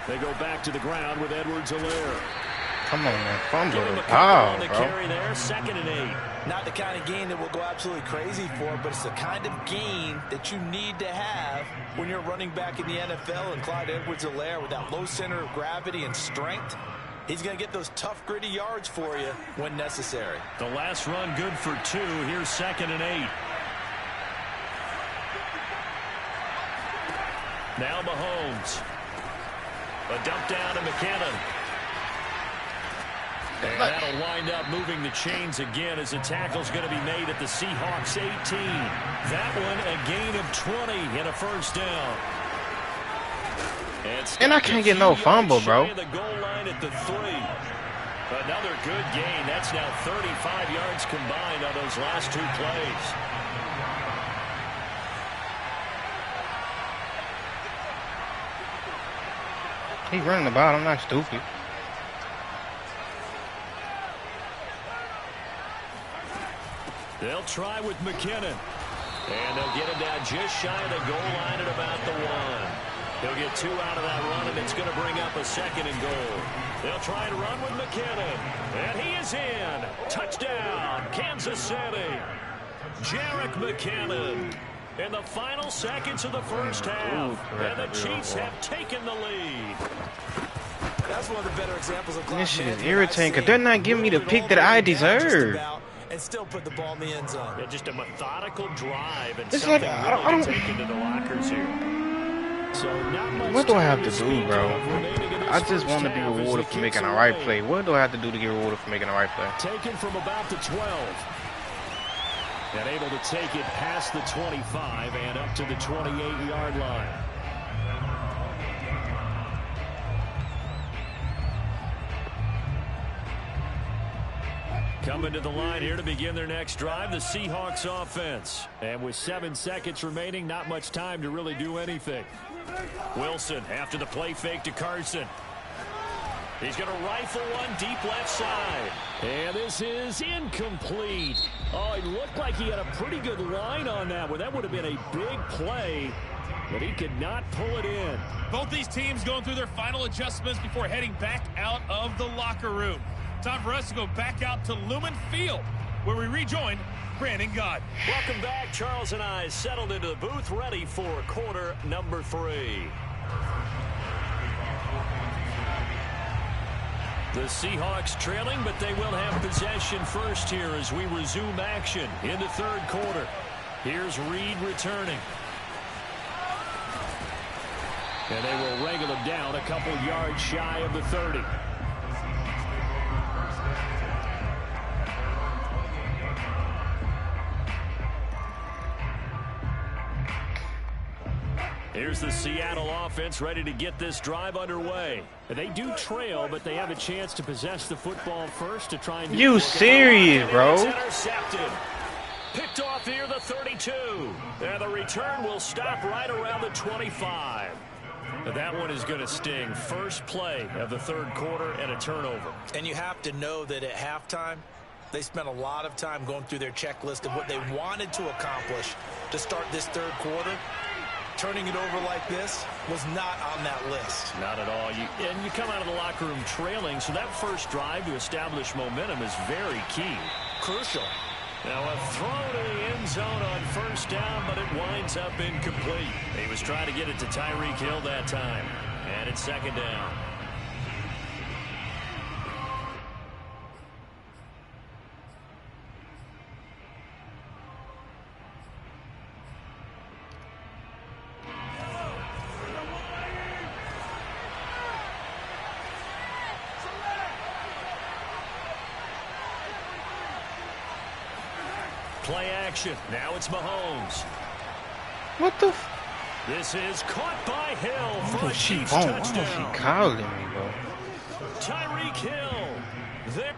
A: They go back to the ground with Edwards-Helaire.
B: Come on, man. Fumble
A: Give him
B: the
A: a couple on
B: ball,
A: the
B: bro.
A: carry there. 2nd and 8.
C: Not the kind of gain that we'll go absolutely crazy for, but it's the kind of gain that you need to have when you're running back in the NFL. And Clyde Edwards-Helaire, with that low center of gravity and strength, he's going to get those tough, gritty yards for you when necessary.
A: The last run good for 2. Here's 2nd and 8. Now Mahomes. A dump down to McKinnon. And that'll wind up moving the chains again as the tackle's going to be made at the Seahawks 18. That one a gain of 20 and a first down.
B: And I can't get no fumble, bro.
A: The goal line at the 3. Another good gain. That's now 35 yards combined on those last 2 plays.
B: He's running the ball. I'm not stupid.
A: They'll try with McKinnon. And they'll get him down just shy of the goal line at about the 1. He'll get 2 out of that run, and it's going to bring up a 2nd and goal. They'll try to run with McKinnon. And he is in. Touchdown, Kansas City. Jerick McKinnon. In the final seconds of the first half. And the Chiefs have taken the lead.
C: That's one of the better examples of
B: This shit is irritating because they're not giving me the pick that I deserve.
C: And still put the ball in the end zone.
A: Yeah, just a methodical drive and
B: It's
A: something
B: like,
A: really to take into the lockers here. So not much
B: What do I have
A: time
B: to do,
A: speak
B: bro?
A: of remaining in this
B: I just
A: first
B: want to be
A: half as
B: rewarded
A: it
B: for making
A: kicks
B: the right
A: away.
B: play. What do I have to do to get rewarded for making the right play?
A: Taken from about the 12. And able to take it past the 25 and up to the 28-yard line. Coming to the line here to begin their next drive, the Seahawks offense. And with 7 seconds remaining, not much time to really do anything. Wilson after the play fake to Carson. He's going to rifle one deep left side. And this is incomplete. Oh, it looked like he had a pretty good line on that one. That would have been a big play, but he could not pull it in.
D: Both these teams going through their final adjustments before heading back out of the locker room. Time for us to go back out to Lumen Field, where we rejoin Brandon Gott.
A: Welcome back. Charles and I settled into the booth, ready for quarter number 3. The Seahawks trailing, but they will have possession first here as we resume action in the 3rd quarter. Here's Reed returning. And they will wrangle him down a couple yards shy of the 30. Here's the Seattle offense ready to get this drive underway. They do trail, but they have a chance to possess the football first to try and...
B: You serious, bro?
A: It's intercepted. Picked off here, the 32. And the return will stop right around the 25. That one is going to sting. First play of the 3rd quarter and a turnover.
C: And you have to know that at halftime, they spent a lot of time going through their checklist of what they wanted to accomplish to start this 3rd quarter. Turning it over like this was not on that list.
A: Not at all. And you come out of the locker room trailing, so that first drive to establish momentum is very key.
C: Crucial.
A: Now a throw to the end zone on first down, but it winds up incomplete. He was trying to get it to Tyreek Hill that time. And it's 2nd down. Play action. Now it's Mahomes.
B: What the?
A: This is caught by Hill for
B: What
A: a
B: is she
A: Chiefs
B: on? What is
A: touchdown.
B: she calling me, bro?
A: Tyreek Hill. There.